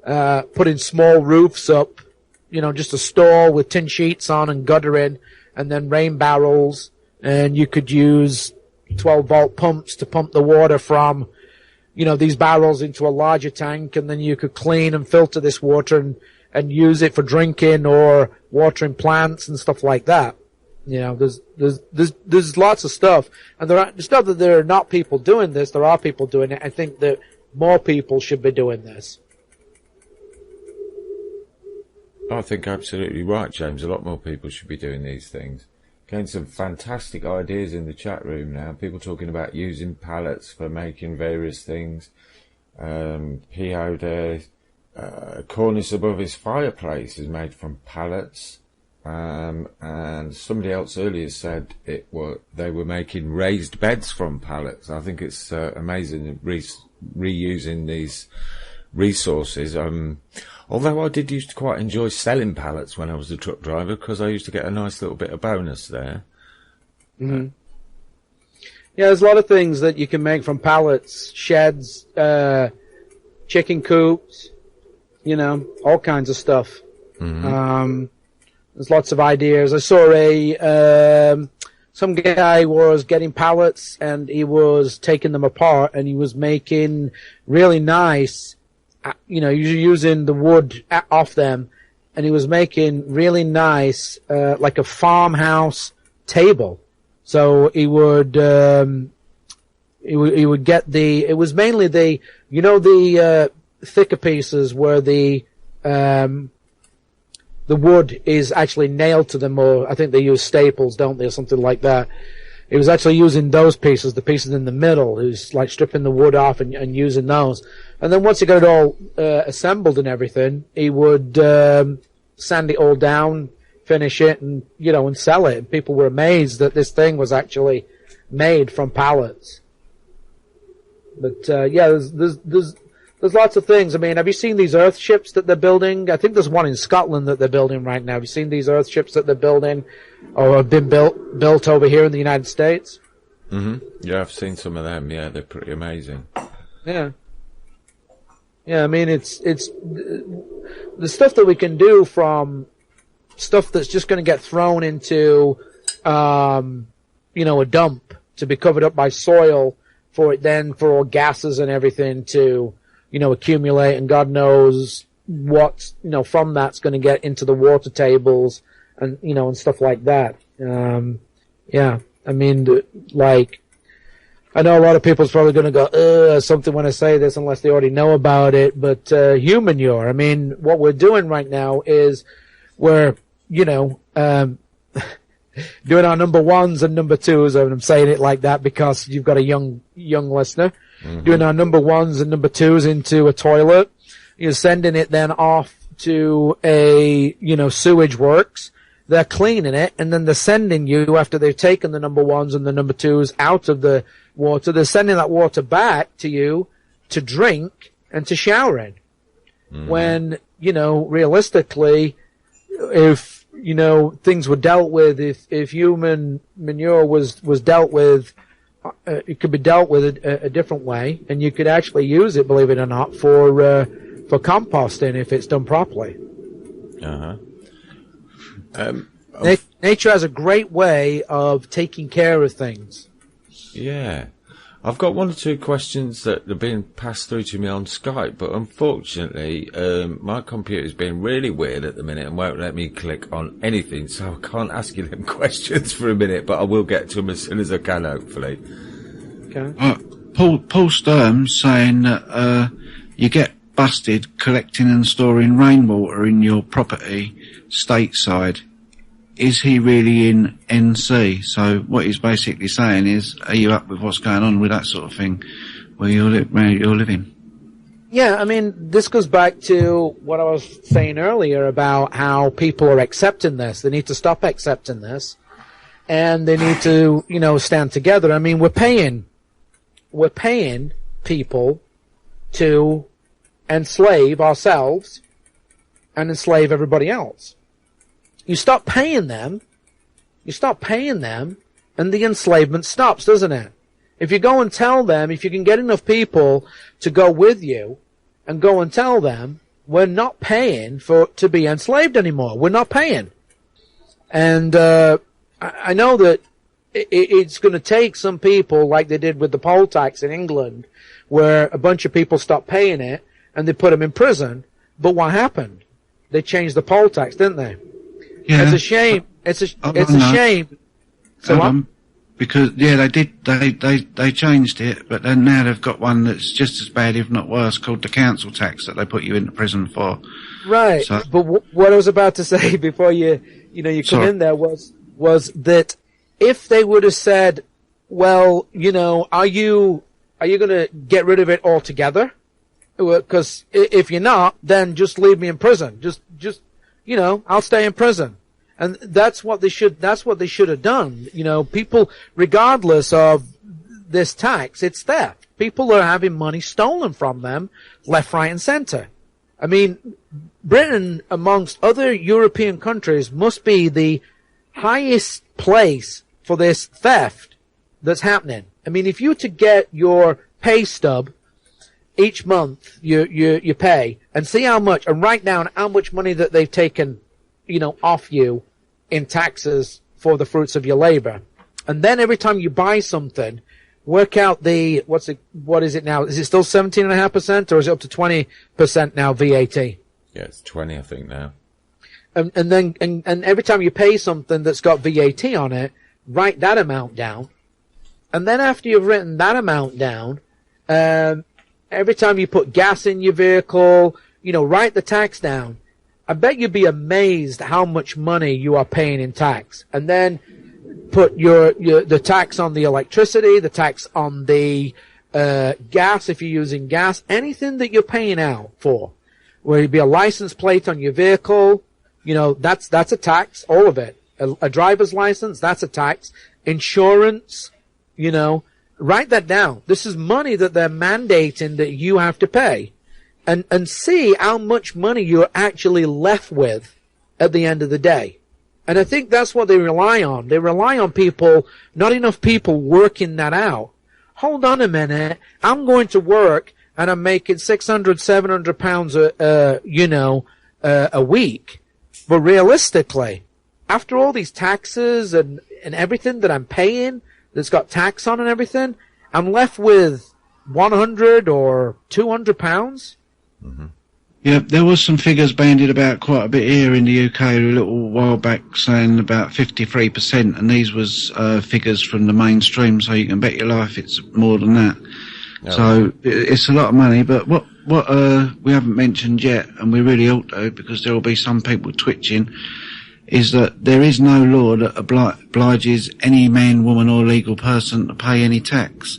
putting small roofs up, just a stall with tin sheets on and guttering, and then rain barrels. And you could use 12-volt pumps to pump the water from, these barrels into a larger tank, and then you could clean and filter this water and use it for drinking or watering plants and stuff like that. You know, there's lots of stuff, and it's not that there are not people doing this. There are people doing it. I think that more people should be doing this. I think absolutely right, James. A lot more people should be doing these things. Getting some fantastic ideas in the chat room now. People talking about using pallets for making various things. P.O. there, cornice above his fireplace is made from pallets. And somebody else earlier said they were making raised beds from pallets. I think it's amazing reusing these resources. Although I did used to quite enjoy selling pallets when I was a truck driver, because I used to get a nice little bit of bonus there. Mm-hmm. Yeah, there's a lot of things that you can make from pallets, sheds, chicken coops, you know, all kinds of stuff. Mm-hmm. There's lots of ideas. I saw some guy was getting pallets and he was taking them apart and he was making really nice, you know, using the wood off them, and he was making really nice, like a farmhouse table. So he would get it was mainly the, you know, the thicker pieces where the wood is actually nailed to them, or I think they use staples, don't they, or something like that. He was actually using those pieces, the pieces in the middle. He was like stripping the wood off and using those. And then once he got it all assembled and everything, he would sand it all down, finish it, and, you know, and sell it. And people were amazed that this thing was actually made from pallets. But yeah, there's lots of things. I mean, have you seen these earth ships that they're building? I think there's one in Scotland that they're building right now. Have you seen these earth ships that they're building or have been built over here in the United States? Mm-hmm. Yeah, I've seen some of them. Yeah, they're pretty amazing. Yeah. Yeah, I mean, it's the stuff that we can do from stuff that's just going to get thrown into, you know, a dump to be covered up by soil for it then for all gases and everything to, you know, accumulate, and God knows what, you know, from that's going to get into the water tables and, you know, and stuff like that. Yeah, I mean, like, I know a lot of people's probably going to go, something when I say this unless they already know about it, but human manure, I mean, what we're doing right now is we're, you know, doing our number ones and number twos, and I'm saying it like that because you've got a young listener. Mm-hmm. Doing our number ones and number twos into a toilet. You're sending it then off to a, you know, sewage works. They're cleaning it, and then they're sending you, after they've taken the number ones and the number twos out of the water, they're sending that water back to you to drink and to shower in. Mm-hmm. When, you know, realistically, if, you know, things were dealt with, if human manure was dealt with, it could be dealt with a different way, and you could actually use it, believe it or not, for composting if it's done properly. Nature has a great way of taking care of things. Yeah. I've got one or two questions that are being passed through to me on Skype, but unfortunately, my computer's being really weird at the minute and won't let me click on anything, so I can't ask you them questions for a minute, but I will get to them as soon as I can, hopefully. Okay. Paul Sturm's saying that you get busted collecting and storing rainwater in your property stateside. Is he really in NC? So what he's basically saying is, are you up with what's going on with that sort of thing where you're living? Yeah, I mean, this goes back to what I was saying earlier about how people are accepting this. They need to stop accepting this, and they need to, you know, stand together. I mean, we're paying people to enslave ourselves and enslave everybody else. You stop paying them, and the enslavement stops, doesn't it? If you go and tell them, if you can get enough people to go with you and go and tell them, we're not paying to be enslaved anymore. We're not paying. And I know that it's going to take some people, like they did with the poll tax in England, where a bunch of people stopped paying it and they put them in prison. But what happened? they changed the poll tax, didn't they? Yeah. It's a shame. It's a shame. So what? Because they did. They changed it, but then now they've got one that's just as bad, if not worse, called the council tax that they put you into prison for. Right. So, but what I was about to say before you come in there was that if they would have said, well, are you going to get rid of it altogether? Because if you're not, then just leave me in prison. Just I'll stay in prison. And that's what they should have done. People, regardless of this tax, it's theft. People are having money stolen from them left, right, and center. I mean, Britain, amongst other European countries, must be the highest place for this theft that's happening. I mean, if you were to get your pay stub each month, you pay, and see how much, and write down how much money that they've taken, off you in taxes for the fruits of your labor. And then every time you buy something, work out what is it now? Is it still 17.5%, or is it up to 20% now, VAT? Yeah, it's 20, I think, now. And then every time you pay something that's got VAT on it, write that amount down. And then after you've written that amount down, every time you put gas in your vehicle, write the tax down. I bet you'd be amazed how much money you are paying in tax. And then put the tax on the electricity, the tax on the gas if you're using gas, anything that you're paying out for. Where it'd be a license plate on your vehicle, that's a tax, all of it. A driver's license, that's a tax. Insurance, write that down. This is money that they're mandating that you have to pay. And see how much money you're actually left with at the end of the day. And I think that's what they rely on. They rely on not enough people working that out. Hold on a minute. I'm going to work and I'm making 600, 700 pounds, a week. But realistically, after all these taxes and everything that I'm paying that's got tax on and everything, I'm left with 100 or 200 pounds. Mm-hmm. Yeah, there was some figures bandied about quite a bit here in the UK a little while back, saying about 53%, and these was figures from the mainstream, so you can bet your life it's more than that. Oh. So it's a lot of money, but what we haven't mentioned yet, and we really ought to, because there will be some people twitching, is that there is no law that obliges any man, woman or legal person to pay any tax.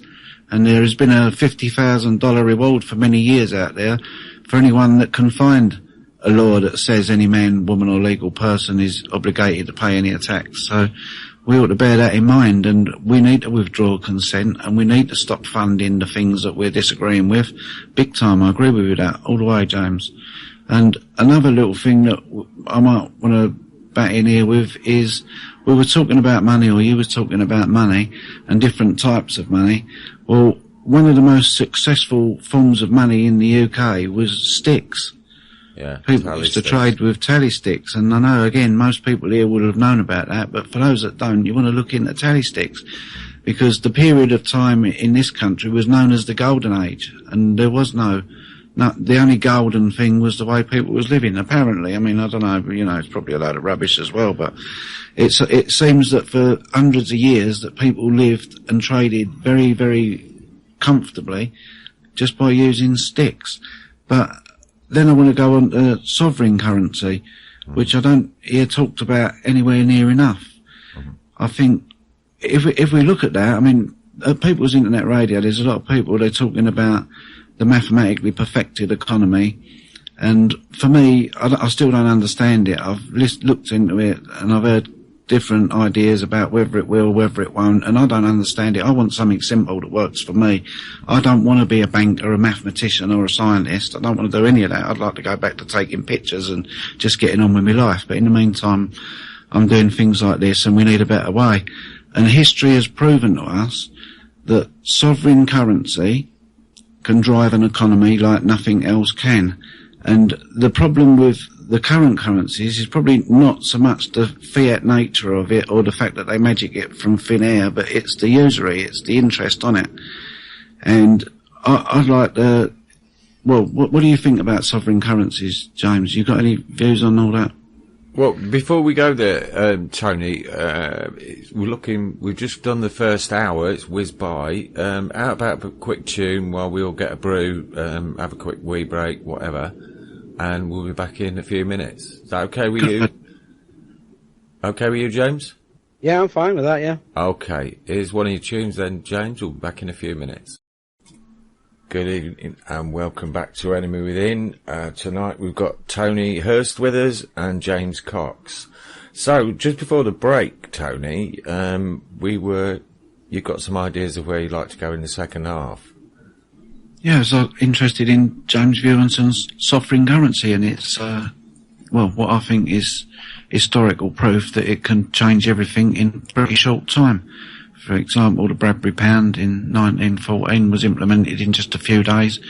And there has been a $50,000 reward for many years out there for anyone that can find a law that says any man, woman or legal person is obligated to pay any tax. So we ought to bear that in mind, and we need to withdraw consent, and we need to stop funding the things that we're disagreeing with. Big time, I agree with you that, all the way, James. And another little thing that I might want to bat in here with is, we were talking about money, or you were talking about money and different types of money. Well, one of the most successful forms of money in the UK was sticks. Yeah, people used to trade with tally sticks, and I know, again, most people here would have known about that, but for those that don't, you want to look into tally sticks, because the period of time in this country was known as the Golden Age, and there was no, the only golden thing was the way people was living, apparently. I mean, I don't know, it's probably a load of rubbish as well, but it seems that for hundreds of years that people lived and traded very, very comfortably just by using sticks. But then I want to go on to sovereign currency, which I don't hear talked about anywhere near enough. Mm-hmm. I think if we look at that, I mean, at People's Internet Radio, there's a lot of people, they're talking about the mathematically perfected economy. And for me, I still don't understand it. I've looked into it and I've heard different ideas about whether it will, whether it won't, and I don't understand it. I want something simple that works for me. I don't want to be a banker, a mathematician or a scientist. I don't want to do any of that. I'd like to go back to taking pictures and just getting on with my life. But in the meantime, I'm doing things like this, and we need a better way. And history has proven to us that sovereign currency can drive an economy like nothing else can. And the problem with the current currencies is probably not so much the fiat nature of it or the fact that they magic it from thin air, but it's the usury, it's the interest on it. And I'd like to, well, what do you think about sovereign currencies, James? You got any views on all that? Well, before we go there, Tony, we've just done the first hour, it's whizzed by. How about a quick tune while we all get a brew, have a quick wee break, whatever, and we'll be back in a few minutes. Is that okay with you? Okay with you, James? Yeah, I'm fine with that, yeah. Okay, here's one of your tunes then, James. We'll be back in a few minutes. Good evening and welcome back to Enemy Within. Tonight we've got Tony Hurst with us and James Cox. So, just before the break, Tony, you've got some ideas of where you'd like to go in the second half. Yeah, I was interested in James' view on some sovereign currency, and it's, what I think is historical proof that it can change everything in a pretty short time. For example, the Bradbury pound in 1914 was implemented in just a few days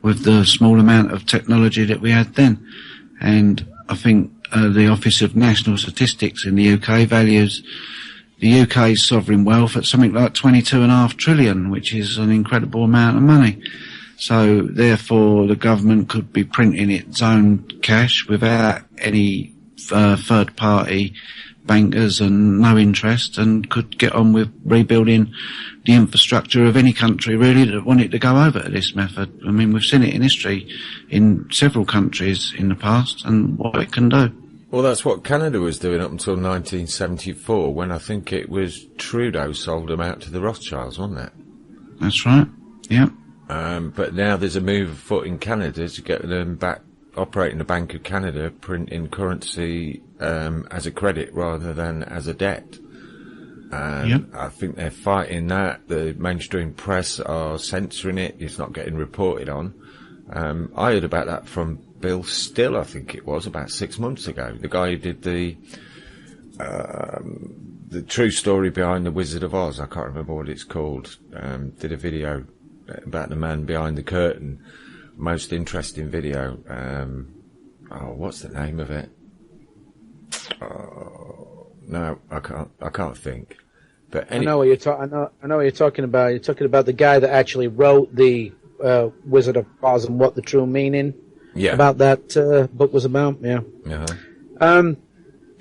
with the small amount of technology that we had then. And I think the Office of National Statistics in the UK values the UK's sovereign wealth at something like 22.5 trillion, which is an incredible amount of money. So therefore the government could be printing its own cash without any third party bankers and no interest, and could get on with rebuilding the infrastructure of any country really that wanted to go over to this method. I mean, we've seen it in history in several countries in the past and what it can do. Well, that's what Canada was doing up until 1974, when I think it was Trudeau sold them out to the Rothschilds, wasn't it? That's right, yeah. But now there's a move afoot in Canada to get them back operating the Bank of Canada, printing currency as a credit rather than as a debt. Yep. I think they're fighting that. The mainstream press are censoring it. It's not getting reported on. I heard about that from Bill Still, I think it was, about 6 months ago. The guy who did the true story behind The Wizard of Oz. I can't remember what it's called. Did a video about the man behind the curtain. Most interesting video. What's the name of it? No, I can't think. But I know what you're I know what you're talking about. You're talking about the guy that actually wrote the Wizard of Oz and what the true meaning about that book was about. Yeah. Uh-huh.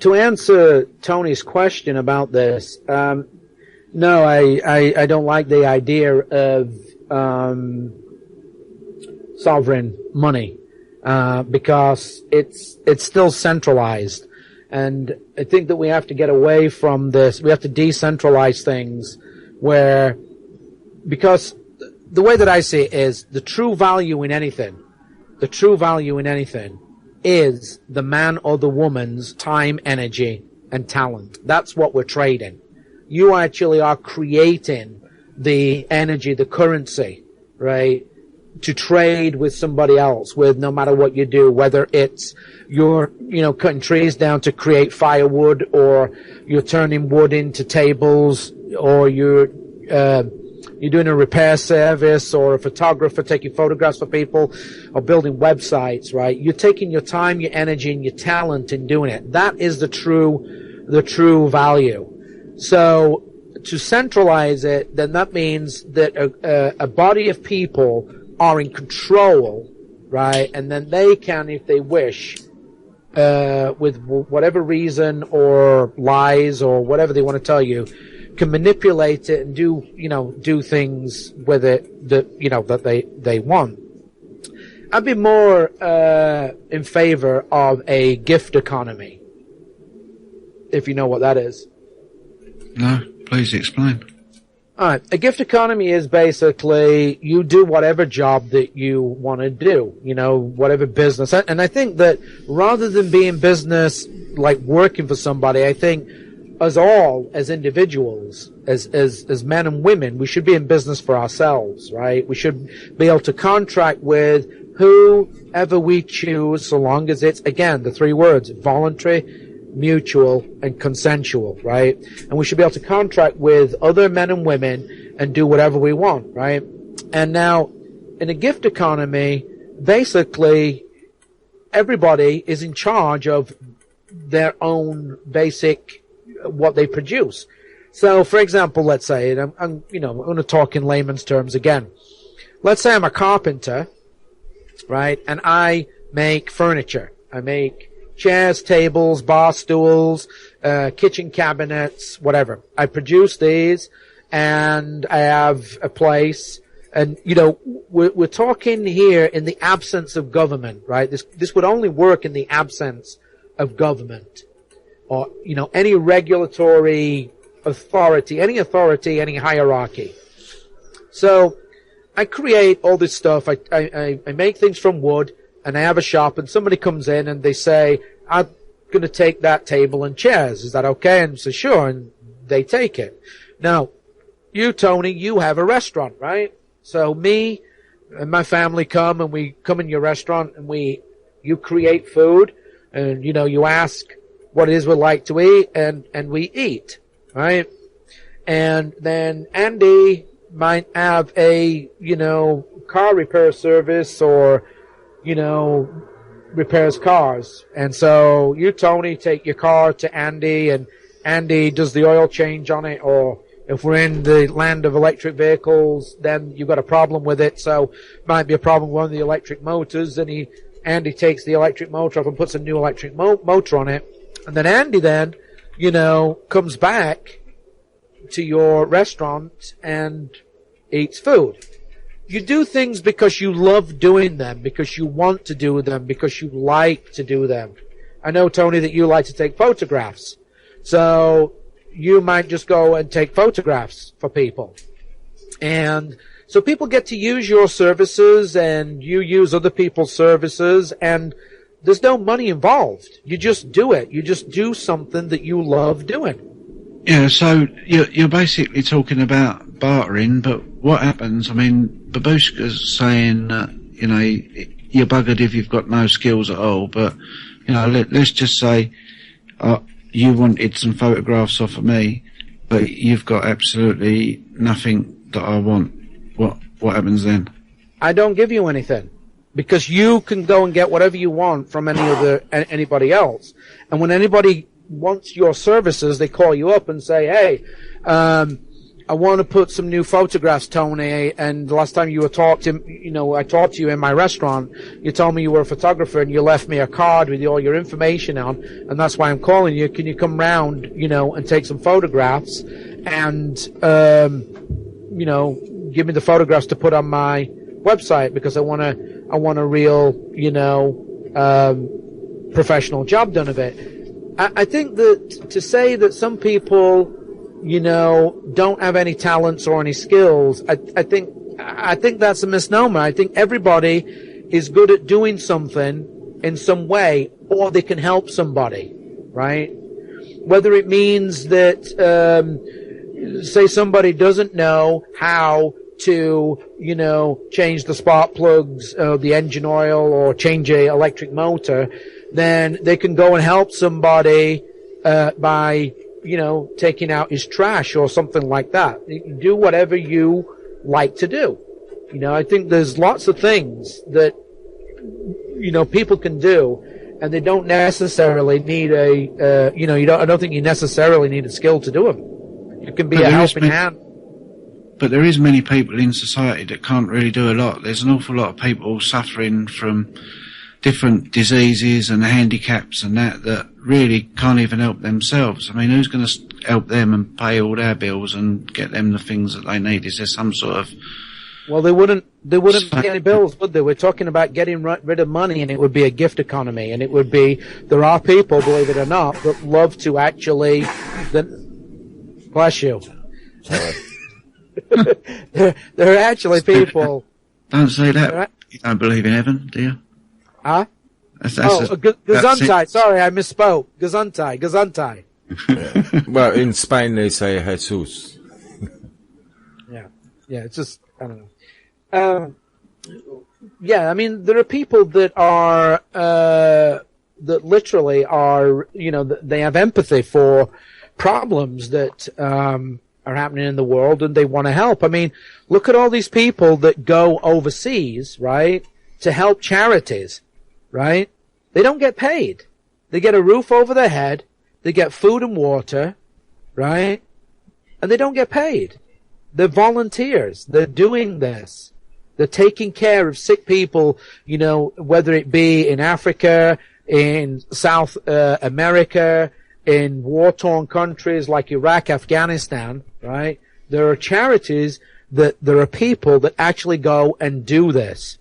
To answer Tony's question about this, no, I don't like the idea of sovereign money because it's still centralized. And I think that we have to get away from this. We have to decentralize things because the way that I see it is the true value in anything is the man or the woman's time, energy, and talent. That's what we're trading. You actually are creating the energy, the currency, right? To trade with somebody else with, no matter what you do, whether it's you're, cutting trees down to create firewood, or you're turning wood into tables, or you're doing a repair service, or a photographer taking photographs for people, or building websites, right? You're taking your time, your energy, and your talent in doing it. That is the true value. So to centralize it, then that means that a body of people are in control, right? And then they can, if they wish, with whatever reason or lies or whatever they want to tell you, can manipulate it and do things with it that they want. I'd be more in favor of a gift economy, if you know what that is. No, please explain. All right. A gift economy is basically you do whatever job that you want to do, whatever business. And I think that rather than being business, like working for somebody, I think us all as individuals, as men and women, we should be in business for ourselves, right? We should be able to contract with whoever we choose, so long as it's, again, the three words, voluntary, mutual, and consensual, right? And we should be able to contract with other men and women and do whatever we want, right? And now, in a gift economy, basically, everybody is in charge of their own basic, what they produce. So, for example, let's say, and I'm going to talk in layman's terms again. Let's say I'm a carpenter, right? And I make furniture. I make chairs, tables, bar stools, kitchen cabinets, whatever. I produce these, and I have a place. And, you know, we're talking here in the absence of government, right? This would only work in the absence of government, or, you know, any regulatory authority, any hierarchy. So I create all this stuff. I make things from wood, and I have a shop, and somebody comes in and they say, I'm going to take that table and chairs. Is that okay? And I say, sure. And they take it. Now, you, Tony, you have a restaurant, right? So me and my family come, and we come in your restaurant, and you create food, and, you know, you ask what it is we'd like to eat, and we eat, right? And then Andy might have a, you know, car repair service, or, you know, repairs cars. And so you, Tony, take your car to Andy, and Andy does the oil change on it, or if we're in the land of electric vehicles, then you've got a problem with it. So might be a problem with one of the electric motors, and Andy takes the electric motor off and puts a new electric motor on it. And then Andy then, you know, comes back to your restaurant and eats food. You do things because you love doing them, because you want to do them, because you like to do them. I know, Tony, that you like to take photographs. So you might just go and take photographs for people. And so people get to use your services, and you use other people's services, and there's no money involved. You just do it. You just do something that you love doing. Yeah, so you're basically talking about bartering, but what happens, I mean, Babushka's saying that, you know, you're buggered if you've got no skills at all, but, you know, let's just say, you wanted some photographs off of me, but you've got absolutely nothing that I want. What happens then? I don't give you anything, because you can go and get whatever you want from anybody else. And when anybody wants your services, they call you up and say, hey, I want to put some new photographs, Tony, and the last time I talked to you in my restaurant, you told me you were a photographer, and you left me a card with all your information on, and that's why I'm calling you. Can you come round, you know, and take some photographs, and, you know, give me the photographs to put on my website, because I want a real, you know, professional job done of it. I think that to say that some people, you know, don't have any talents or any skills, I think that's a misnomer. I think everybody is good at doing something in some way, or they can help somebody, right? Whether it means that, say somebody doesn't know how to, you know, change the spark plugs, the engine oil, or change a electric motor, then they can go and help somebody, by, you know, taking out his trash or something like that. You can do whatever you like to do. You know, I think there's lots of things that, you know, people can do, and they don't necessarily need I don't think you necessarily need a skill to do them. It can be a helping hand. But there is many people in society that can't really do a lot. There's an awful lot of people suffering from different diseases and handicaps and that really can't even help themselves. I mean, who's going to help them and pay all their bills and get them the things that they need? Is there some sort of... Well, they wouldn't pay any bills, would they? We're talking about getting rid of money, and it would be a gift economy, and it would be... There are people, believe it or not, that love to actually... Bless you. there are actually people... Don't say that. You don't believe in heaven, do you? Huh? Gesundheit. Sorry, I misspoke. Gesundheit. Yeah. Well, in Spain they say Jesus. Yeah, it's just, I don't know. Yeah, I mean, there are people that are, that literally are, you know, they have empathy for problems that, are happening in the world, and they want to help. I mean, look at all these people that go overseas, right, to help charities, right? They don't get paid. They get a roof over their head, they get food and water, right? And they don't get paid. They're volunteers. They're doing this, They're taking care of sick people, you know, whether it be in Africa, in South America, in war-torn countries like Iraq, Afghanistan, right? There are charities there are people that actually go and do this,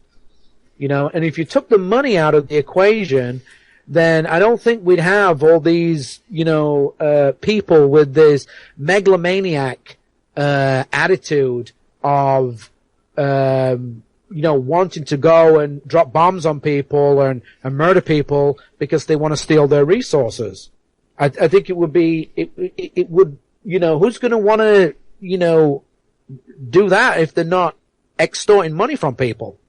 you know, and if you took the money out of the equation, then I don't think we'd have all these, you know, people with this megalomaniac, attitude of, you know, wanting to go and drop bombs on people and murder people because they want to steal their resources. I think it would be, it would, you know, who's going to want to, you know, do that if they're not extorting money from people?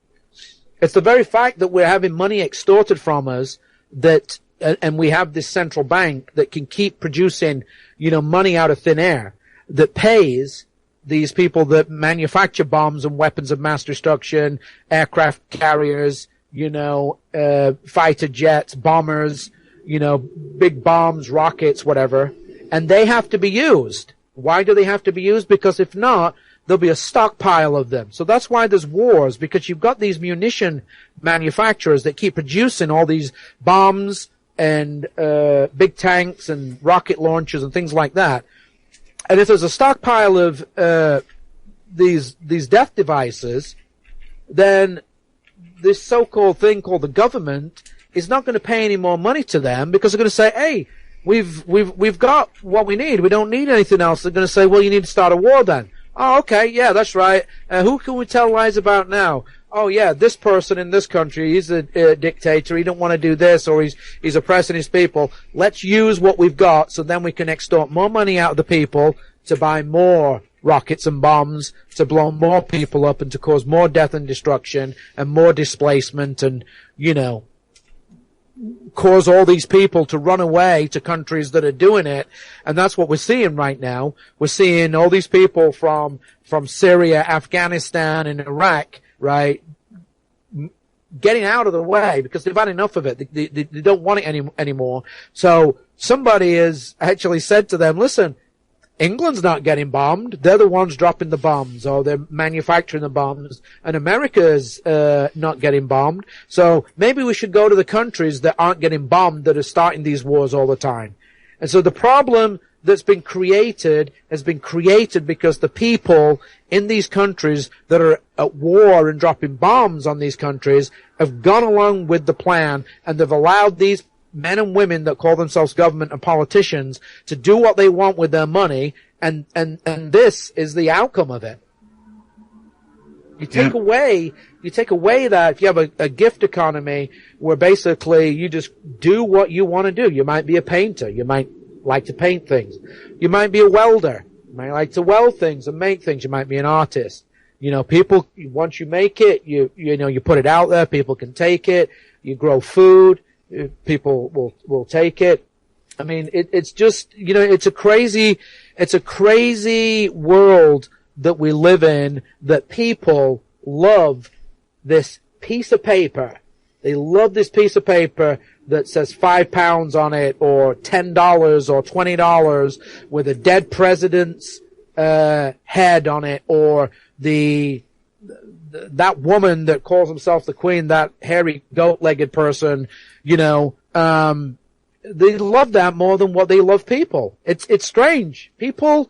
It's the very fact that we're having money extorted from us that, and we have this central bank that can keep producing, you know, money out of thin air that pays these people that manufacture bombs and weapons of mass destruction, aircraft carriers, you know, fighter jets, bombers, you know, big bombs, rockets, whatever, and they have to be used. Why do they have to be used? Because if not, there'll be a stockpile of them. So that's why there's wars, because you've got these munition manufacturers that keep producing all these bombs and big tanks and rocket launchers and things like that. And if there's a stockpile of these death devices, then this so-called thing called the government is not going to pay any more money to them, because they're going to say, hey, we've got what we need. We don't need anything else. They're going to say, well, you need to start a war then. Oh, okay, yeah, that's right. Who can we tell lies about now? Oh, yeah, this person in this country, he's a dictator. He don't want to do this, or he's oppressing his people. Let's use what we've got, so then we can extort more money out of the people to buy more rockets and bombs, to blow more people up and to cause more death and destruction and more displacement and, you know, cause all these people to run away to countries that are doing it. And that's what we're seeing right now. We're seeing all these people from Syria, Afghanistan, and Iraq, right, getting out of the way because they've had enough of it. They don't want it anymore. So somebody has actually said to them, listen, England's not getting bombed. They're the ones dropping the bombs, or they're manufacturing the bombs, and America's not getting bombed. So maybe we should go to the countries that aren't getting bombed, that are starting these wars all the time. And so the problem that's been created has been created because the people in these countries that are at war and dropping bombs on these countries have gone along with the plan, and they've allowed these men and women that call themselves government and politicians to do what they want with their money, and this is the outcome of it. You take away that, if you have a gift economy where basically you just do what you want to do. You might be a painter. You might like to paint things. You might be a welder. You might like to weld things and make things. You might be an artist. You know, people, once you make it, you know, you put it out there, people can take it. You grow food. People will take it. I mean, it's just, you know, it's a crazy world that we live in, that people love this piece of paper. They love this piece of paper that says £5 on it, or $10 or $20 with a dead president's head on it, or that woman that calls herself the queen, that hairy goat-legged person, you know, they love that more than what they love people. It's strange. People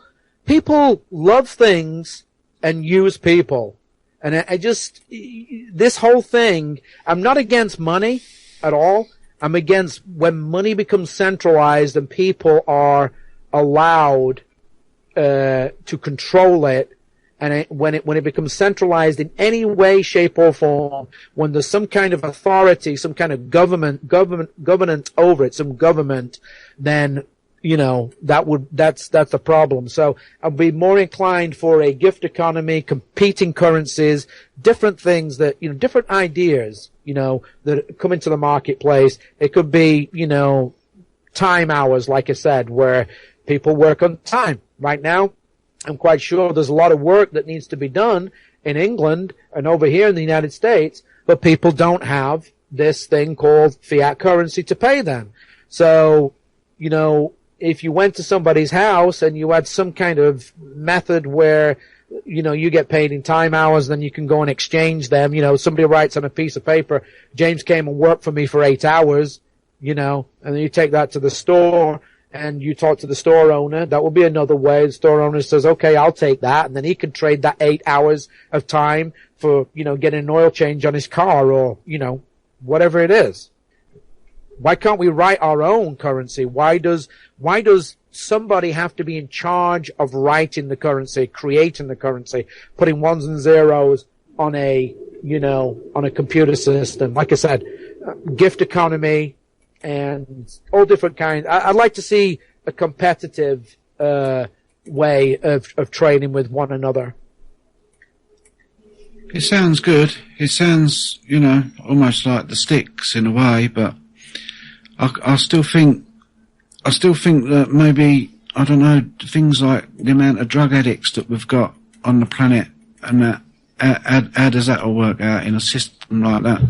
love things and use people. And I just, this whole thing, I'm not against money at all. I'm against when money becomes centralized and people are allowed to control it. And when it becomes centralized in any way, shape, or form, when there's some kind of authority, some kind of governance over it, some government, then, you know, that's the problem. So I'd be more inclined for a gift economy, competing currencies, different things that, you know, different ideas, you know, that come into the marketplace. It could be, you know, time hours, like I said, where people work on time. Right now, I'm quite sure there's a lot of work that needs to be done in England and over here in the United States, but people don't have this thing called fiat currency to pay them. So, you know, if you went to somebody's house and you had some kind of method where you get paid in time hours, then you can go and exchange them. Somebody writes on a piece of paper, James came and worked for me for 8 hours, and then you take that to the store and you talk to the store owner. That would be another way. The store owner says, okay, I'll take that. And then he can trade that 8 hours of time for, getting an oil change on his car or, whatever it is. Why can't we write our own currency? Why does somebody have to be in charge of writing the currency, creating the currency, putting ones and zeros on a computer system? Like I said, gift economy and all different kinds. I'd like to see a competitive way of trading with one another. It sounds good. It sounds, almost like the sticks in a way, but I still think that maybe, I don't know, things like the amount of drug addicts that we've got on the planet, and that, how does that all work out in a system like that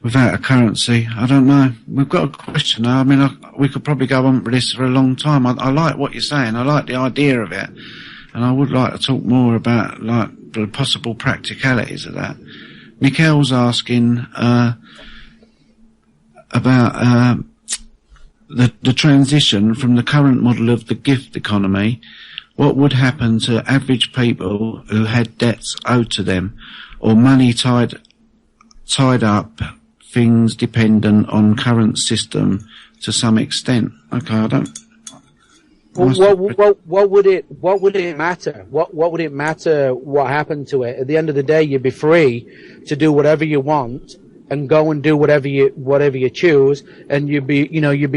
without a currency? I don't know. We've got a question now. I mean, we could probably go on with this for a long time. I like what you're saying. I like the idea of it, and I would like to talk more about like the possible practicalities of that. Mikhail's asking about the transition from the current model of the gift economy. What would happen to average people who had debts owed to them, or money tied up, things dependent on current system to some extent? Okay, I don't. What would it matter? What would it matter what happened to it? At the end of the day, you'd be free to do whatever you want and go and do whatever you choose, and you'd be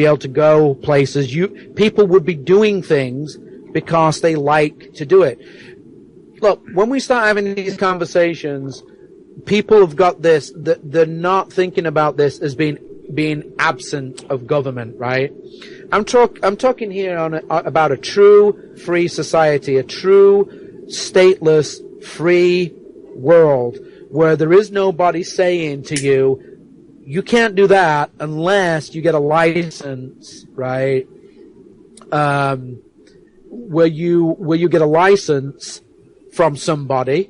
able to go places. People would be doing things because they like to do it. Look, when we start having these conversations, people have got this, they're not thinking about this as being absent of government, right? I'm talking here about a true free society, a true stateless free world where there is nobody saying to you, you can't do that unless you get a license, right? Where you get a license from somebody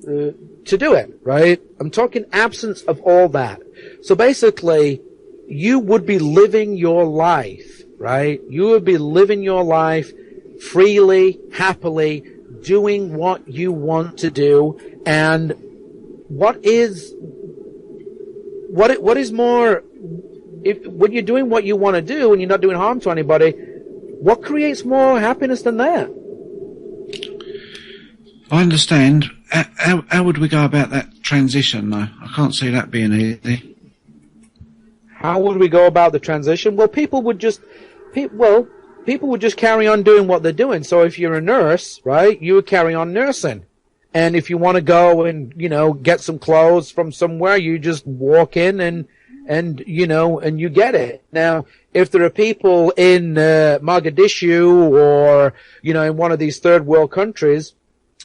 to do it, right? I'm talking absence of all that. So basically, you would be living your life, right? You would be living your life freely, happily, doing what you want to do. And what is more, when you're doing what you want to do and you're not doing harm to anybody, what creates more happiness than that? I understand. How would we go about that transition, though? I can't see that being easy. How would we go about the transition? Well, people would just carry on doing what they're doing. So if you're a nurse, right, you would carry on nursing. And if you want to go and, get some clothes from somewhere, you just walk in and you get it. Now, if there are people in Mogadishu or, in one of these third world countries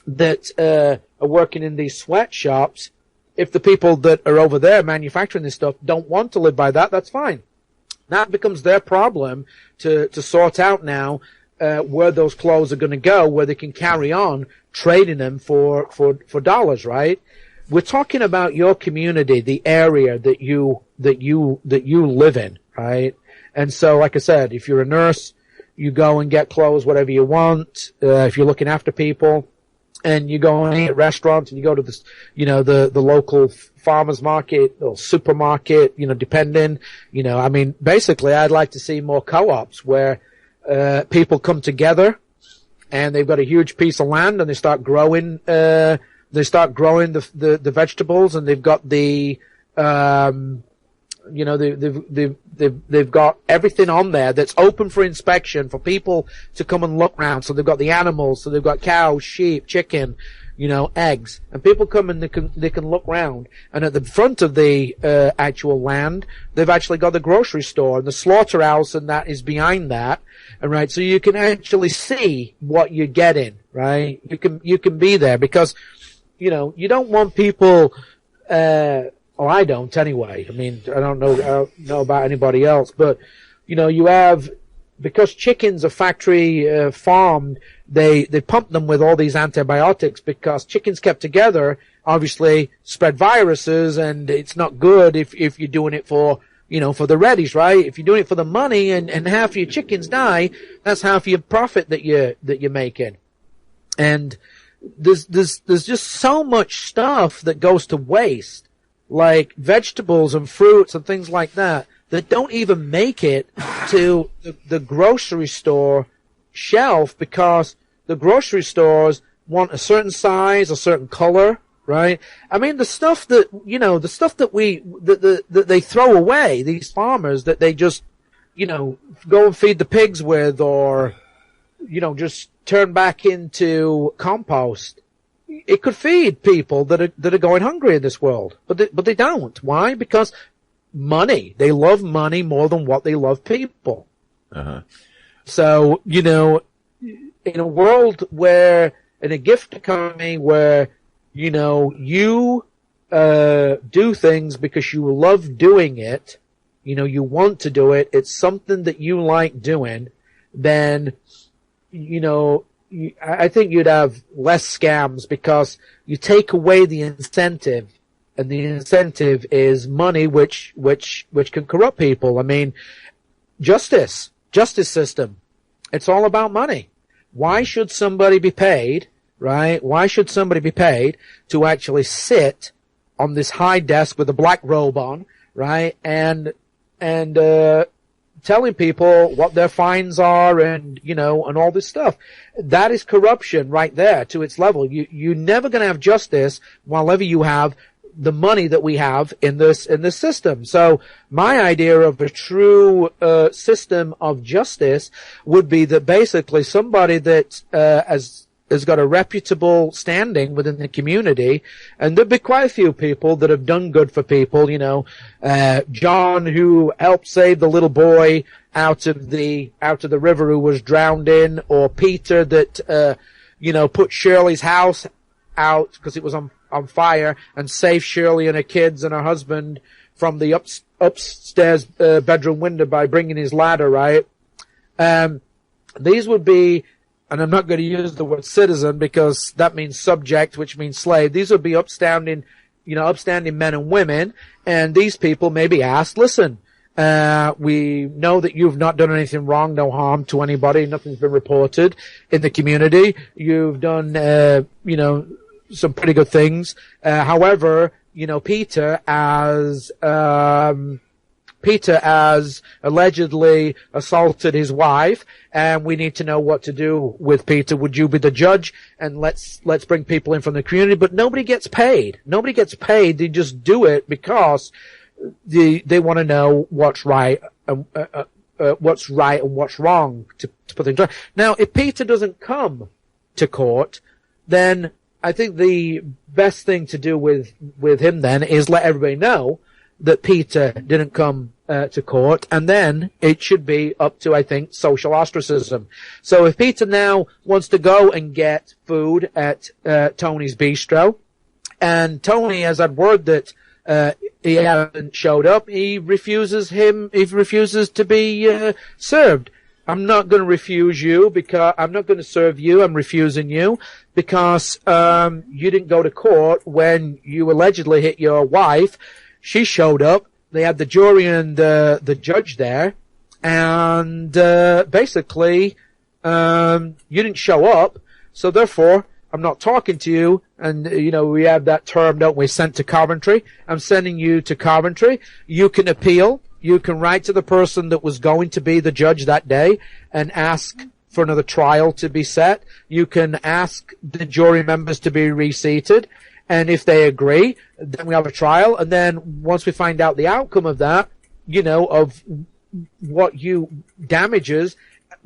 that are working in these sweatshops, if the people that are over there manufacturing this stuff don't want to live by that, that's fine. That becomes their problem to sort out now where those clothes are going to go, where they can carry on trading them for dollars, right? We're talking about your community, the area that you live in, right? And so, like I said, if you're a nurse, you go and get clothes, whatever you want. If you're looking after people, and you go and eat at restaurants, and you go to this, the local farmers market or supermarket, depending, basically I'd like to see more co-ops where, people come together and they've got a huge piece of land and they start growing, the vegetables, and they've got they've got everything on there that's open for inspection for people to come and look around. So they've got the animals, so they've got cows, sheep, chicken, eggs, and people come and they can look around. And at the front of the actual land, they've actually got the grocery store, and the slaughterhouse, and that is behind that. And right, so you can actually see what you're getting, right? You can be there because, you don't want people, or I don't anyway. I mean, I don't know about anybody else, but, you have because chickens are factory farmed, they pump them with all these antibiotics because chickens kept together obviously spread viruses, and it's not good if you're doing it for, for the reddies, right? If you're doing it for the money and half of your chickens die, that's half of your profit that you're making. And there's just so much stuff that goes to waste, like vegetables and fruits and things like that don't even make it to the grocery store shelf because the grocery stores want a certain size, a certain color, right? I mean, the stuff that that they throw away, these farmers that they just, go and feed the pigs with, or, just turn back into compost. It could feed people that are going hungry in this world, but they don't. Why? Because money. They love money more than what they love people. Uh-huh. So, in a world where, in a gift economy where, you do things because you love doing it, you want to do it, it's something that you like doing, then, I think you'd have less scams because you take away the incentive, and the incentive is money, which can corrupt people. I mean, justice system, it's all about money. Why should somebody be paid, right? Why should somebody be paid to actually sit on this high desk with a black robe on, right? And telling people what their fines are and, and all this stuff. That is corruption right there to its level. You're never going to have justice while ever you have the money that we have in this system. So my idea of a true system of justice would be that basically somebody that has got a reputable standing within the community, and there'd be quite a few people that have done good for people, John, who helped save the little boy out of the river who was drowned in, or Peter that put Shirley's house out because it was on fire and saved Shirley and her kids and her husband from the upstairs bedroom window by bringing his ladder, right? These would be, and I'm not going to use the word citizen because that means subject, which means slave. These would be upstanding men and women, and these people may be asked, listen, we know that you've not done anything wrong, no harm to anybody, nothing's been reported in the community. You've done, some pretty good things. However, Peter has allegedly assaulted his wife, and we need to know what to do with Peter. Would you be the judge? And let's bring people in from the community. But nobody gets paid. Nobody gets paid. They just do it because they want to know what's right and what's wrong to put things right. Now, if Peter doesn't come to court, then I think the best thing to do with him then is let everybody know that Peter didn't come to court, and then it should be up to, I think, social ostracism. So if Peter now wants to go and get food at Tony's Bistro, and Tony has had word that he hasn't showed up, he refuses to be served. I'm not going to refuse you because I'm not going to serve you. I'm refusing you because you didn't go to court when you allegedly hit your wife. She showed up. They had the jury and the judge there, and basically you didn't show up. So therefore, I'm not talking to you. And we have that term, don't we? Sent to Coventry. I'm sending you to Coventry. You can appeal. You can write to the person that was going to be the judge that day and ask for another trial to be set. You can ask the jury members to be reseated. And if they agree, then we have a trial. And then once we find out the outcome of that, of what damages,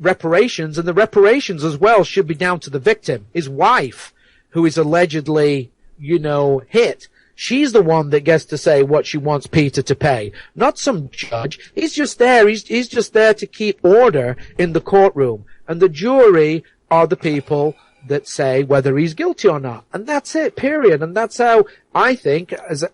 reparations, and the reparations as well should be down to the victim, his wife, who is allegedly, hit. She's the one that gets to say what she wants Peter to pay, not some judge. He's just there. He's just there to keep order in the courtroom. And the jury are the people that say whether he's guilty or not. And that's it, period. And that's how I think, as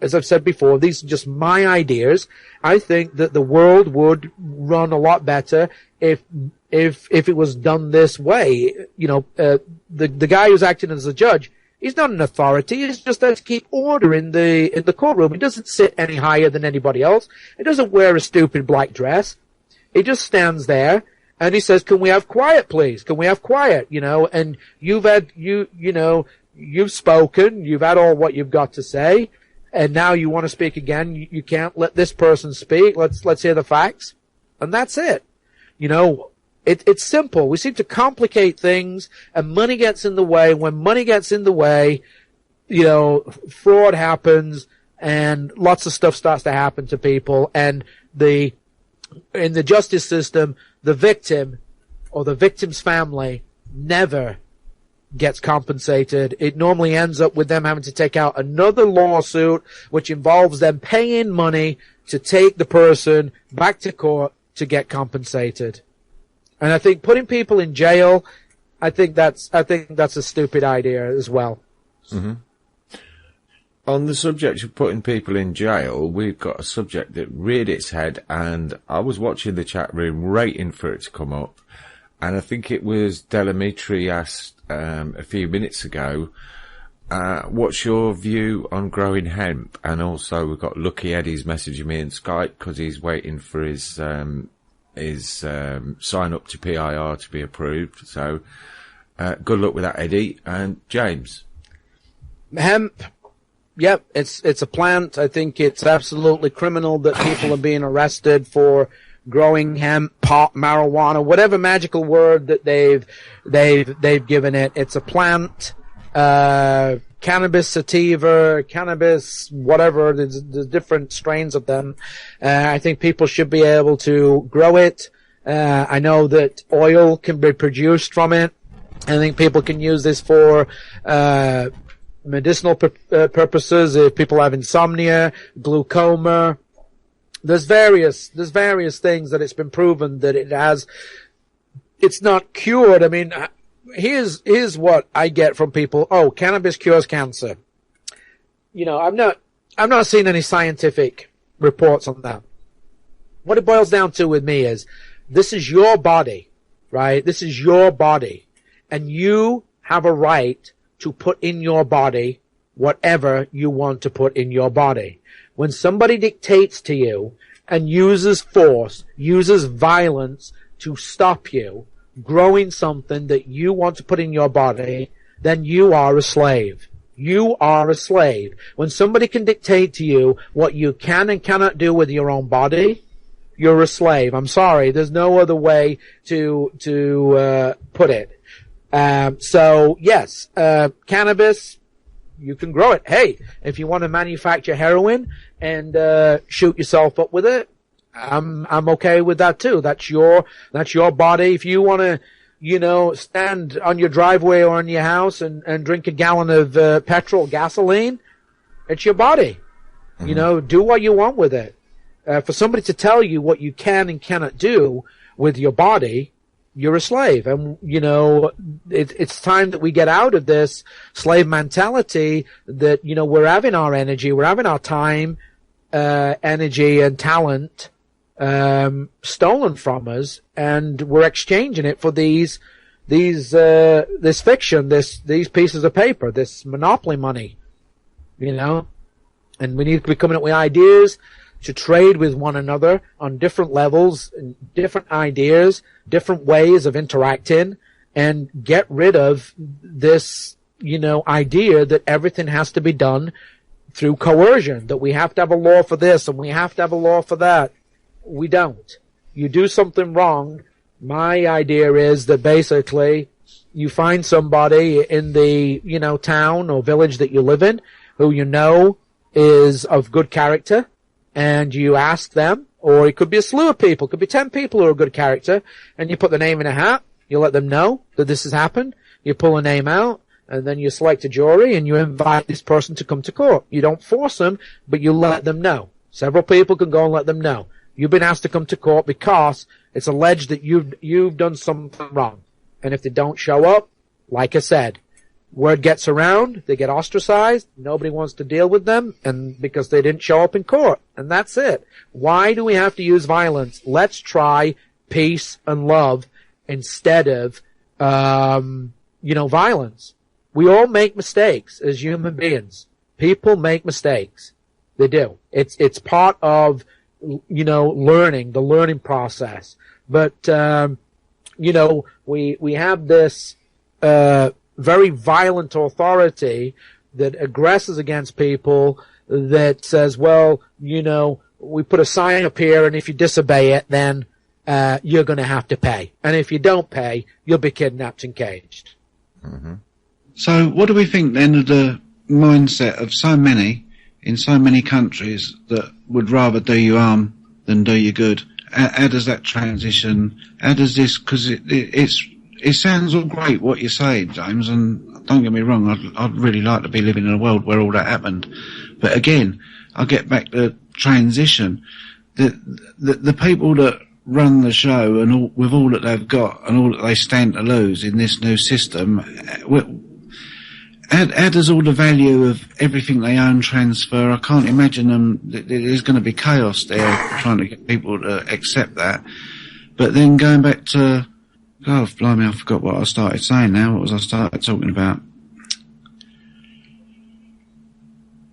as I've said before, these are just my ideas. I think that the world would run a lot better if it was done this way. The guy who's acting as a judge, he's not an authority. He's just there to keep order in the courtroom. He doesn't sit any higher than anybody else. He doesn't wear a stupid black dress. He just stands there and he says, "Can we have quiet, please? Can we have quiet?" And you've spoken. You've had all what you've got to say, and now you want to speak again. You can't let this person speak. Let's hear the facts, and that's it. It's simple. We seem to complicate things, and money gets in the way. When money gets in the way, fraud happens, and lots of stuff starts to happen to people. And in the justice system, the victim or the victim's family never gets compensated. It normally ends up with them having to take out another lawsuit, which involves them paying money to take the person back to court to get compensated. And I think putting people in jail, I think that's a stupid idea as well. Mm-hmm. On the subject of putting people in jail, we've got a subject that reared its head, and I was watching the chat room waiting for it to come up. And I think it was Delamitri asked a few minutes ago, what's your view on growing hemp? And also we've got Lucky Eddie's messaging me in Skype because he's waiting for his sign up to PIR to be approved. So good luck with that, Eddie. And James. Hemp. Yep, it's a plant. I think it's absolutely criminal that people are being arrested for growing hemp, pot, marijuana, whatever magical word that they've given it. It's a plant. Cannabis sativa, cannabis, whatever. There's different strains of them. I think people should be able to grow it. I know that oil can be produced from it. I think people can use this for medicinal purposes. If people have insomnia, glaucoma, there's various things that it's been proven that it has. It's not cured. I mean, here's what I get from people. Oh, cannabis cures cancer. I've not seen any scientific reports on that. What it boils down to with me is, this is your body, right? This is your body, and you have a right to put in your body whatever you want to put in your body. When somebody dictates to you and uses force, uses violence to stop you growing something that you want to put in your body, then you are a slave. You are a slave. When somebody can dictate to you what you can and cannot do with your own body, you're a slave. I'm sorry. There's no other way to put it. So yes, cannabis, you can grow it. Hey, if you want to manufacture heroin and shoot yourself up with it, I'm okay with that too. That's your body. If you want to, stand on your driveway or in your house and drink a gallon of petrol, gasoline, it's your body. Mm-hmm. Do what you want with it. For somebody to tell you what you can and cannot do with your body, you're a slave. And, it's time that we get out of this slave mentality that, we're having our energy, we're having our time, energy and talent, stolen from us, and we're exchanging it for this fiction, these pieces of paper, this monopoly money, and we need to be coming up with ideas to trade with one another on different levels, different ideas, different ways of interacting, and get rid of this, idea that everything has to be done through coercion, that we have to have a law for this and we have to have a law for that. We don't. You do something wrong. My idea is that basically you find somebody in the, town or village that you live in who is of good character, and you ask them, or it could be a slew of people, it could be 10 people who are good character, and you put the name in a hat, you let them know that this has happened, you pull a name out, and then you select a jury, and you invite this person to come to court. You don't force them, but you let them know. Several people can go and let them know. You've been asked to come to court because it's alleged that you've done something wrong. And if they don't show up, like I said, Word gets around, they get ostracized, nobody wants to deal with them, and because they didn't show up in court, and that's it. Why do we have to use violence? Let's try peace and love instead of, violence. We all make mistakes as human beings. People make mistakes. They do. It's part of, learning, the learning process. But, we have this, very violent authority that aggresses against people that says, well, we put a sign up here, and if you disobey it, then you're going to have to pay. And if you don't pay, you'll be kidnapped and caged. Mm-hmm. So what do we think then of the mindset of so many in so many countries that would rather do you harm than do you good? How does that transition? How does this? Because it sounds all great what you're saying, James, and don't get me wrong, I'd really like to be living in a world where all that happened. But again, I get back to transition. The people that run the show and with all that they've got and all that they stand to lose in this new system, how does all the value of everything they own transfer? I can't imagine them. There's going to be chaos there trying to get people to accept that. But then going back to, oh, blimey, I forgot what I started saying now. What was I started talking about?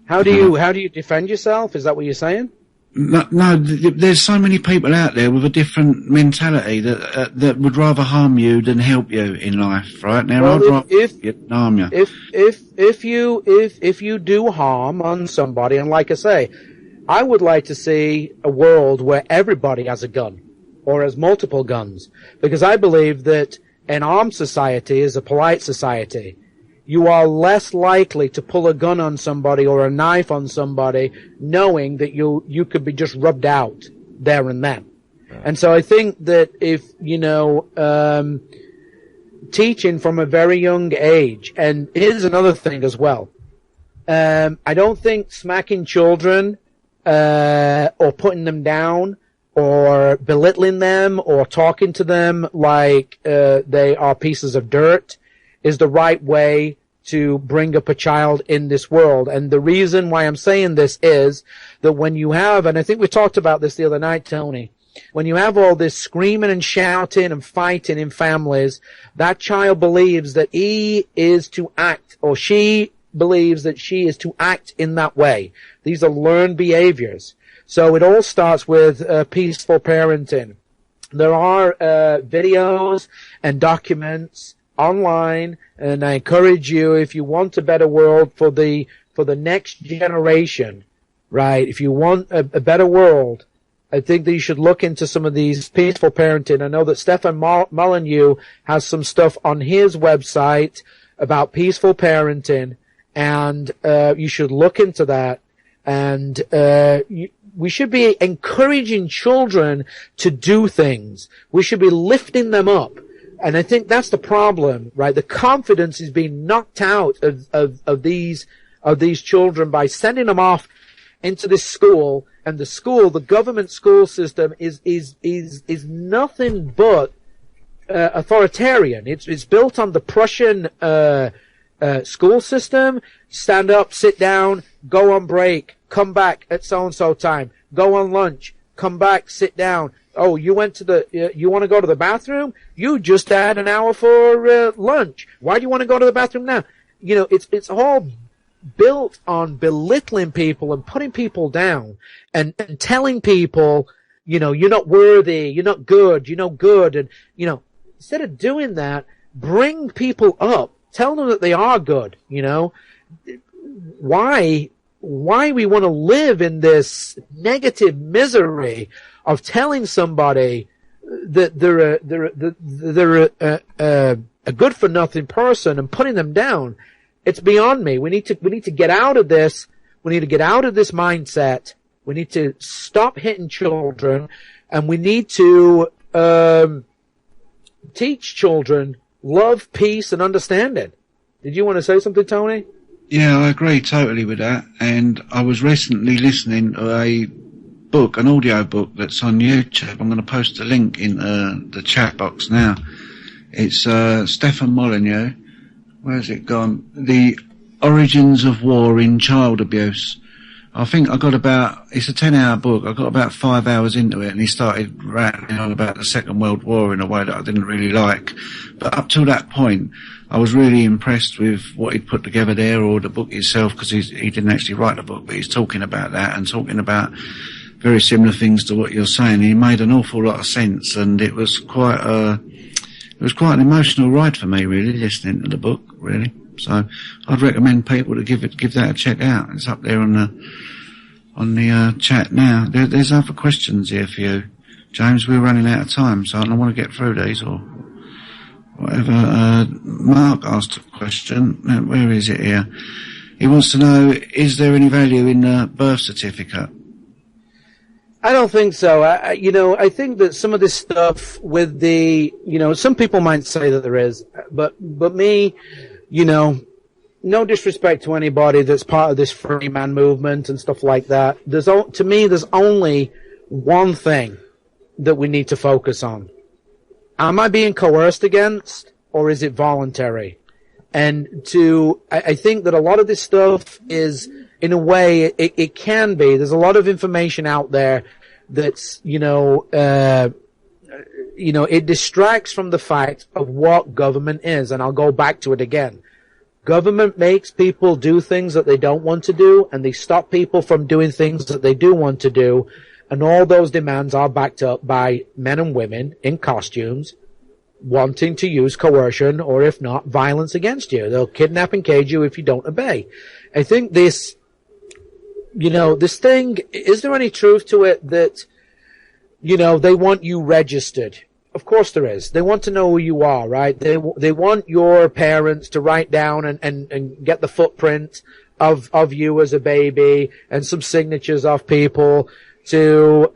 How do you defend yourself? Is that what you're saying? No, there's so many people out there with a different mentality that would rather harm you than help you in life, right? Now, well, I'd rather harm you. If you do harm on somebody, and like I say, I would like to see a world where everybody has a gun or has multiple guns, because I believe that an armed society is a polite society. You are less likely to pull a gun on somebody or a knife on somebody knowing that you could be just rubbed out there and then. Right. And so I think that if, teaching from a very young age, and here's another thing as well. I don't think smacking children, or putting them down or belittling them or talking to them like, they are pieces of dirt is the right way to bring up a child in this world. And the reason why I'm saying this is that when you have, and I think we talked about this the other night, Tony, when you have all this screaming and shouting and fighting in families, that child believes that he is to act, or she believes that she is to act in that way. These are learned behaviors. So it all starts with peaceful parenting. There are videos and documents online, and I encourage you, if you want a better world for the next generation, right? If you want a better world, I think that you should look into some of these peaceful parenting. I know that Stefan Molyneux has some stuff on his website about peaceful parenting, and you should look into that. And we should be encouraging children to do things. We should be lifting them up. And I think that's the problem, right? The confidence is being knocked out of these children by sending them off into this school. And the government school system is nothing but authoritarian. It's built on the Prussian school system. Stand up, sit down, go on break, come back at so and so time, go on lunch, come back, sit down. Oh, you went to you want to go to the bathroom? You just had an hour for lunch. Why do you want to go to the bathroom now? It's all built on belittling people and putting people down and telling people, you're not worthy, you're not good, you're no good. And, instead of doing that, bring people up, tell them that they are good, Why we want to live in this negative misery of telling somebody that they're a good for nothing person and putting them down. It's beyond me. We need to get out of this. We need to get out of this mindset. We need to stop hitting children, and we need to teach children love, peace, and understanding. Did you want to say something, Tony? Yeah, I agree totally with that. And I was recently listening to an audio book that's on YouTube. I'm going to post a link in the chat box now. It's Stefan Molyneux, where's it gone? The Origins of War in Child Abuse. I think I got about, it's a 10-hour book, I got about 5 hours into it, and he started rattling on about the Second World War in a way that I didn't really like. But up till that point, I was really impressed with what he'd put together there, or the book itself, because he didn't actually write the book, but he's talking about that and talking about very similar things to what you're saying. He made an awful lot of sense, and it was quite an emotional ride for me, really, listening to the book, really. So I'd recommend people to give that a check out. It's up there on the chat now. There's other questions here for you, James. We're running out of time, so I don't want to get through these or whatever. Mark asked a question. Where is it here? He wants to know, is there any value in the birth certificate? I don't think so. I think that some of this stuff with some people might say that there is, but me, no disrespect to anybody that's part of this free man movement and stuff like that. To me, there's only one thing that we need to focus on. Am I being coerced against, or is it voluntary? And I think that a lot of this stuff is, in a way, it can be. There's a lot of information out there that's, it distracts from the fact of what government is. And I'll go back to it again. Government makes people do things that they don't want to do, and they stop people from doing things that they do want to do. And all those demands are backed up by men and women in costumes wanting to use coercion, or if not, violence against you. They'll kidnap and cage you if you don't obey. I think this thing, is there any truth to it that, they want you registered? Of course there is. They want to know who you are, right? They want your parents to write down and get the footprint of you as a baby and some signatures of people to,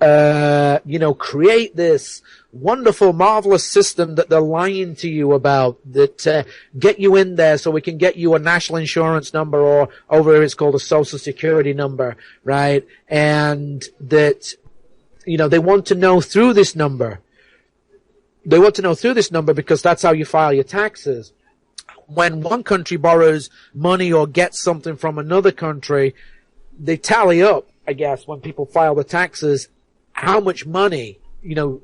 create this wonderful, marvelous system that they're lying to you about, that get you in there so we can get you a national insurance number, or over here it's called a social security number, right? And that, they want to know through this number. They want to know through this number because that's how you file your taxes. When one country borrows money or gets something from another country, they tally up, I guess, when people file the taxes, how much money,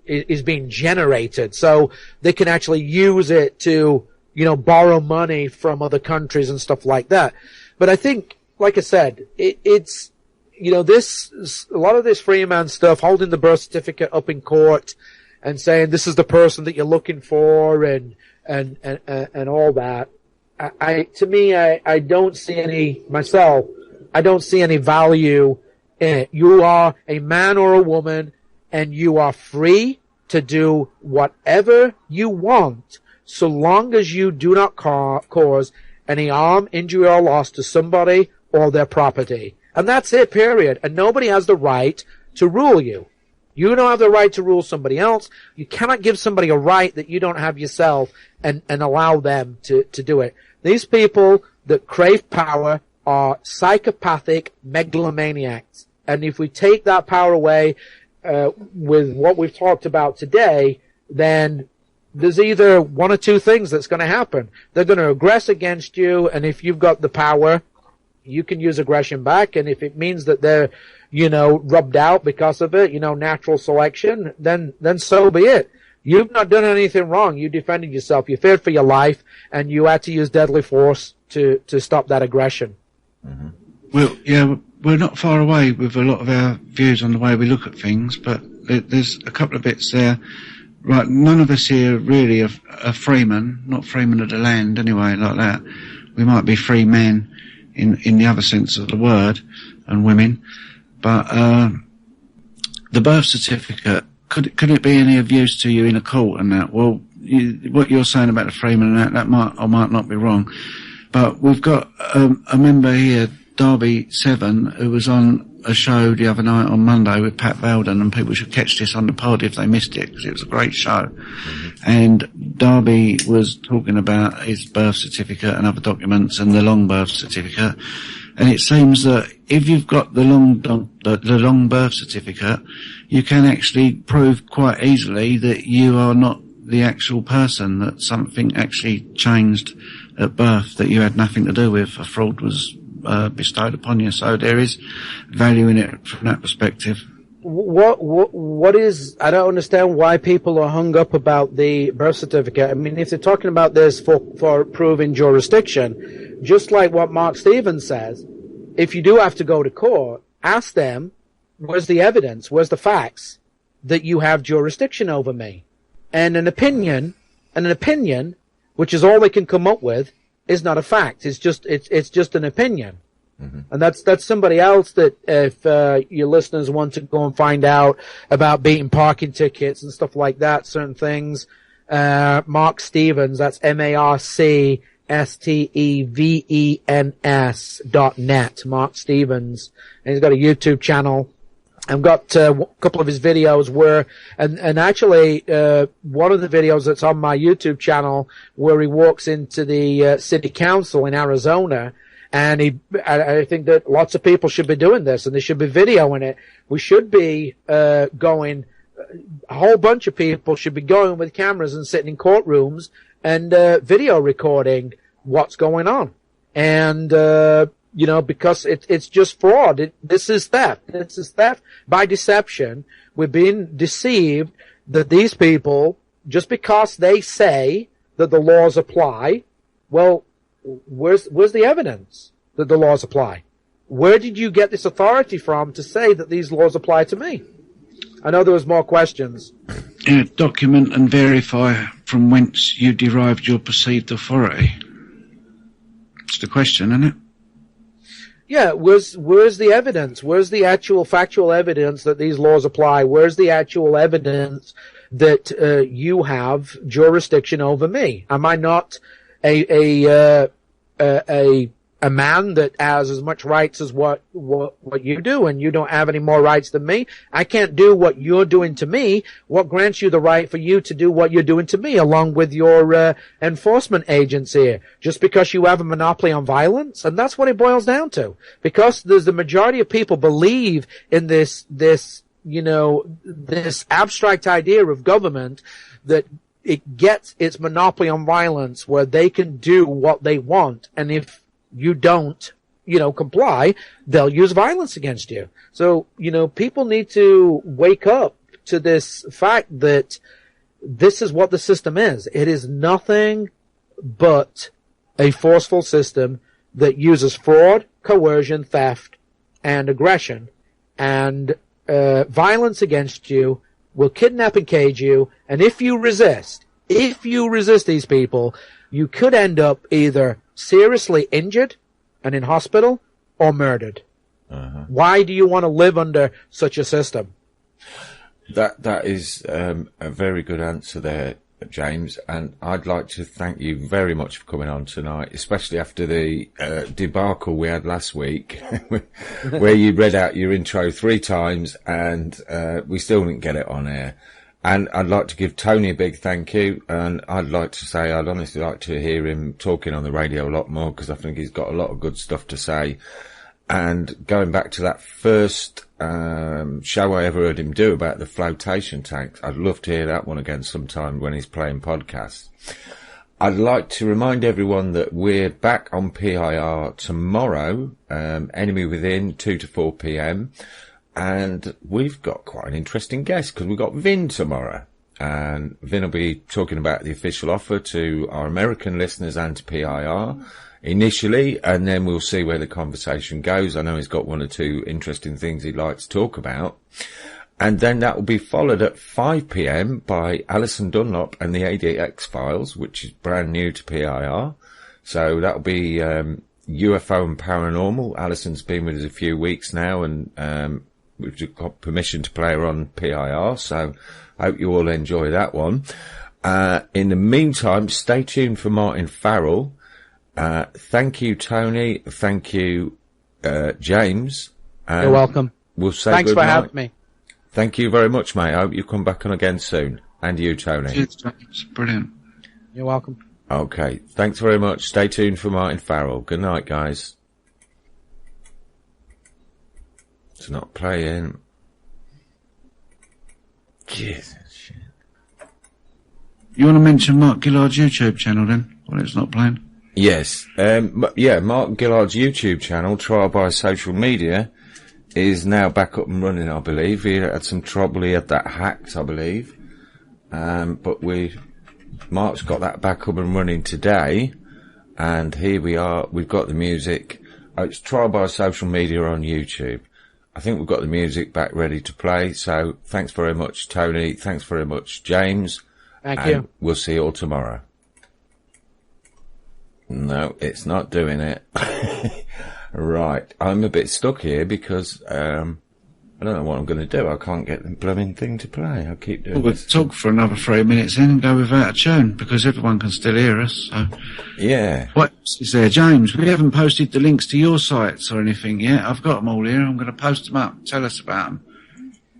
is being generated. So they can actually use it to, borrow money from other countries and stuff like that. But I think, like I said, it's, a lot of this free man stuff, holding the birth certificate up in court and saying this is the person that you're looking for and all that. I don't see any value in it. You are a man or a woman, and you are free to do whatever you want, so long as you do not cause any harm, injury, or loss to somebody or their property. And that's it, period. And nobody has the right to rule you. You don't have the right to rule somebody else. You cannot give somebody a right that you don't have yourself and allow them to do it. These people that crave power are psychopathic megalomaniacs. And if we take that power away, with what we've talked about today, then there's either one or two things that's going to happen. They're going to aggress against you, and if you've got the power, you can use aggression back. And if it means that they're, rubbed out because of it, natural selection, then so be it. You've not done anything wrong. You defended yourself. You feared for your life, and you had to use deadly force to stop that aggression. Mm-hmm. Well, yeah, we're not far away with a lot of our views on the way we look at things, but there's a couple of bits there. Right, none of us here really are freemen, not freemen of the land anyway, like that. We might be free men in the other sense of the word, and women. But the birth certificate, could it be any of use to you in a court and that? Well, what you're saying about the freeman and that might or might not be wrong. But we've got a member here, Derby 7, who was on a show the other night on Monday with Pat Belden, and people should catch this on the pod if they missed it, because it was a great show. Mm-hmm. And Derby was talking about his birth certificate and other documents and the long birth certificate. And it seems that if you've got the long birth certificate, you can actually prove quite easily that you are not the actual person, that something actually changed at birth that you had nothing to do with. A fraud was bestowed upon you. So there is value in it from that perspective. What is, I don't understand why people are hung up about the birth certificate. I mean, if they're talking about this for proving jurisdiction, just like what Mark Stevens says, if you do have to go to court, ask them, where's the evidence, where's the facts that you have jurisdiction over me? And an opinion, which is all they can come up with, is not a fact. It's just an opinion. Mm-hmm. And that's somebody else that if your listeners want to go and find out about beating parking tickets and stuff like that, certain things, Mark Stevens, that's MarkStevens.net, Mark Stevens, and he's got a YouTube channel. I've got a couple of his videos where, and actually, one of the videos that's on my YouTube channel where he walks into the city council in Arizona. And I think that lots of people should be doing this, and they should be videoing it. We should be going. A whole bunch of people should be going with cameras and sitting in courtrooms and video recording what's going on. And because it's just fraud. This is theft. This is theft by deception. We're being deceived that these people, just because they say that the laws apply, well, where's the evidence that the laws apply? Where did you get this authority from to say that these laws apply to me? I know there was more questions. Yeah, document and verify from whence you derived your perceived authority. It's the question, isn't it? Yeah, where's the evidence? Where's the actual factual evidence that these laws apply? Where's the actual evidence that you have jurisdiction over me? Am I not a man that has as much rights as what you do, and you don't have any more rights than me? I can't do what you're doing to me. What grants you the right for you to do what you're doing to me, along with your enforcement agents here? Just because you have a monopoly on violence? And that's what it boils down to. Because there's the majority of people believe in this abstract idea of government that it gets its monopoly on violence, where they can do what they want, and if you don't, comply, they'll use violence against you. So, people need to wake up to this fact that this is what the system is. It is nothing but a forceful system that uses fraud, coercion, theft, and aggression, and violence against you, will kidnap and cage you, and if you resist these people, you could end up either seriously injured and in hospital or murdered. Uh-huh. Why do you want to live under such a system? That is a very good answer there, James, and I'd like to thank you very much for coming on tonight, especially after the debacle we had last week, where you read out your intro 3 times and we still didn't get it on air. And I'd like to give Tony a big thank you, and I'd like to say I'd honestly like to hear him talking on the radio a lot more, because I think he's got a lot of good stuff to say. And going back to that first show I ever heard him do about the flotation tanks, I'd love to hear that one again sometime when he's playing podcasts. I'd like to remind everyone that we're back on PIR tomorrow, Enemy Within, 2 to 4 p.m, and we've got quite an interesting guest, because we've got Vin tomorrow. And Vin will be talking about the official offer to our American listeners and to PIR initially, and then we'll see where the conversation goes. I know he's got 1 or 2 interesting things he'd like to talk about. And then that will be followed at 5 p.m. by Alison Dunlop and the ADX Files, which is brand new to PIR. So that'll be UFO and paranormal. Alison's been with us a few weeks now, and we've got permission to play her on PIR, so I hope you all enjoy that one. In the meantime, stay tuned for Martin Farrell. Thank you, Tony. Thank you, James. You're welcome. We'll say Thanks good for night. having me. Thank you very much, mate. I hope you come back on again soon. And you, Tony. Cheers, James. Brilliant. You're welcome. Okay. Thanks very much. Stay tuned for Martin Farrell. Good night, guys. It's not playing. Jesus shit. You want to mention Mark Gillard's YouTube channel then, while it's not playing? Yes. Mark Gillard's YouTube channel, Trial by Social Media, is now back up and running, I believe. He had some trouble. He had that hacked, I believe. But Mark's got that back up and running today. And here we are. We've got the music. It's Trial by Social Media on YouTube. I think we've got the music back ready to play. So thanks very much, Tony. Thanks very much, James. Thank you. We'll see you all tomorrow. No, it's not doing it. Right. I'm a bit stuck here because I don't know what I'm going to do. I can't get the blooming thing to play. I keep doing We'll this. talk for another 3 minutes then and go without a tune because everyone can still hear us. So. Yeah. What is there, James? We haven't posted the links to your sites or anything yet. I've got them all here. I'm going to post them up. Tell us about them.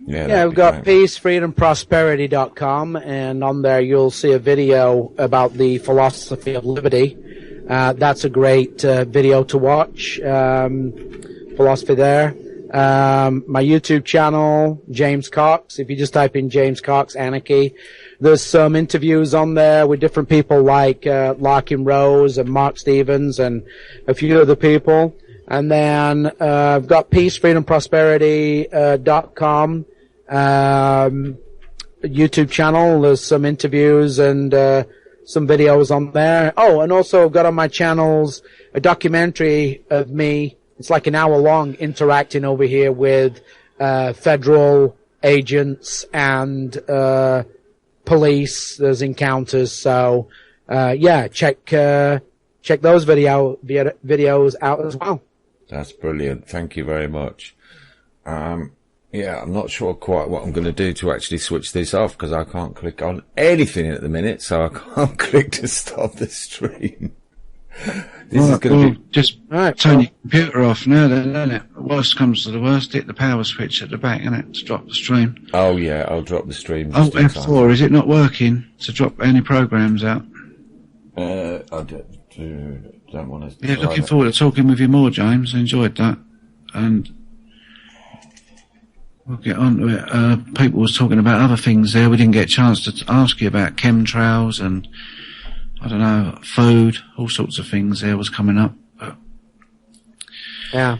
Yeah, we've got peacefreedomprosperity.com, and on there you'll see a video about the philosophy of liberty. That's a great video to watch. Philosophy there. My YouTube channel, James Cox. If you just type in James Cox Anarchy, there's some interviews on there with different people like Larkin Rose and Mark Stevens and a few other people. And then I've got peacefreedomprosperity.com YouTube channel. There's some interviews and some videos on there. Oh, and also I've got on my channels a documentary of me. It's like an hour long interacting over here with federal agents and police. There's encounters. So check those videos out as well. That's brilliant. Thank you very much. I'm not sure quite what I'm going to do to actually switch this off because I can't click on anything at the minute, so I can't click to stop the stream. This is going to be just turn your computer off now, then, isn't it? Worst comes to the worst, hit the power switch at the back, innit, to drop the stream. Oh yeah, I'll drop the stream. Oh, F4, is it not working to drop any programs out? I don't want to. Yeah, looking forward to talking with you more, James. I enjoyed that, and we'll get on to it. People was talking about other things there. We didn't get a chance to ask you about chemtrails and I don't know, food, all sorts of things there was coming up. Yeah.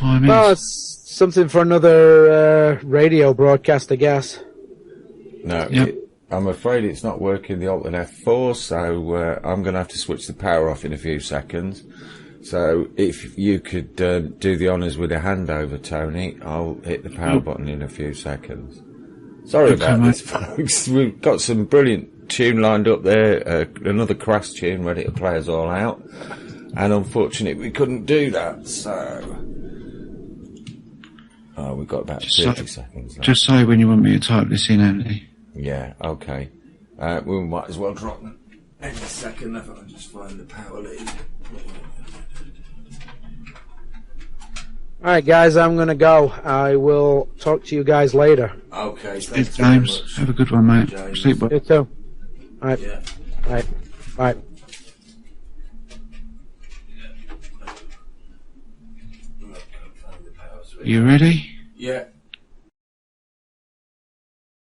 Well, it's something for another radio broadcast, I guess. No, yep. I'm afraid it's not working, the Alt and F4, so I'm going to have to switch the power off in a few seconds. So if you could do the honours with a handover, Tony, I'll hit the power button in a few seconds. Sorry about this, folks. We've got some brilliant tune lined up there, another crass tune ready to play us all out, and unfortunately we couldn't do that, so we've got about 30 seconds left. Just say when you want me to type this in, Andy. Yeah, okay. We might as well drop them in a second if I can just find the power lead. Alright guys, I'm gonna go. I will talk to you guys later. Okay, thanks James. very much. Have a good one, mate. James. Sleep well. You too. Alright. Yeah. Alright. Bye. You ready? Yeah.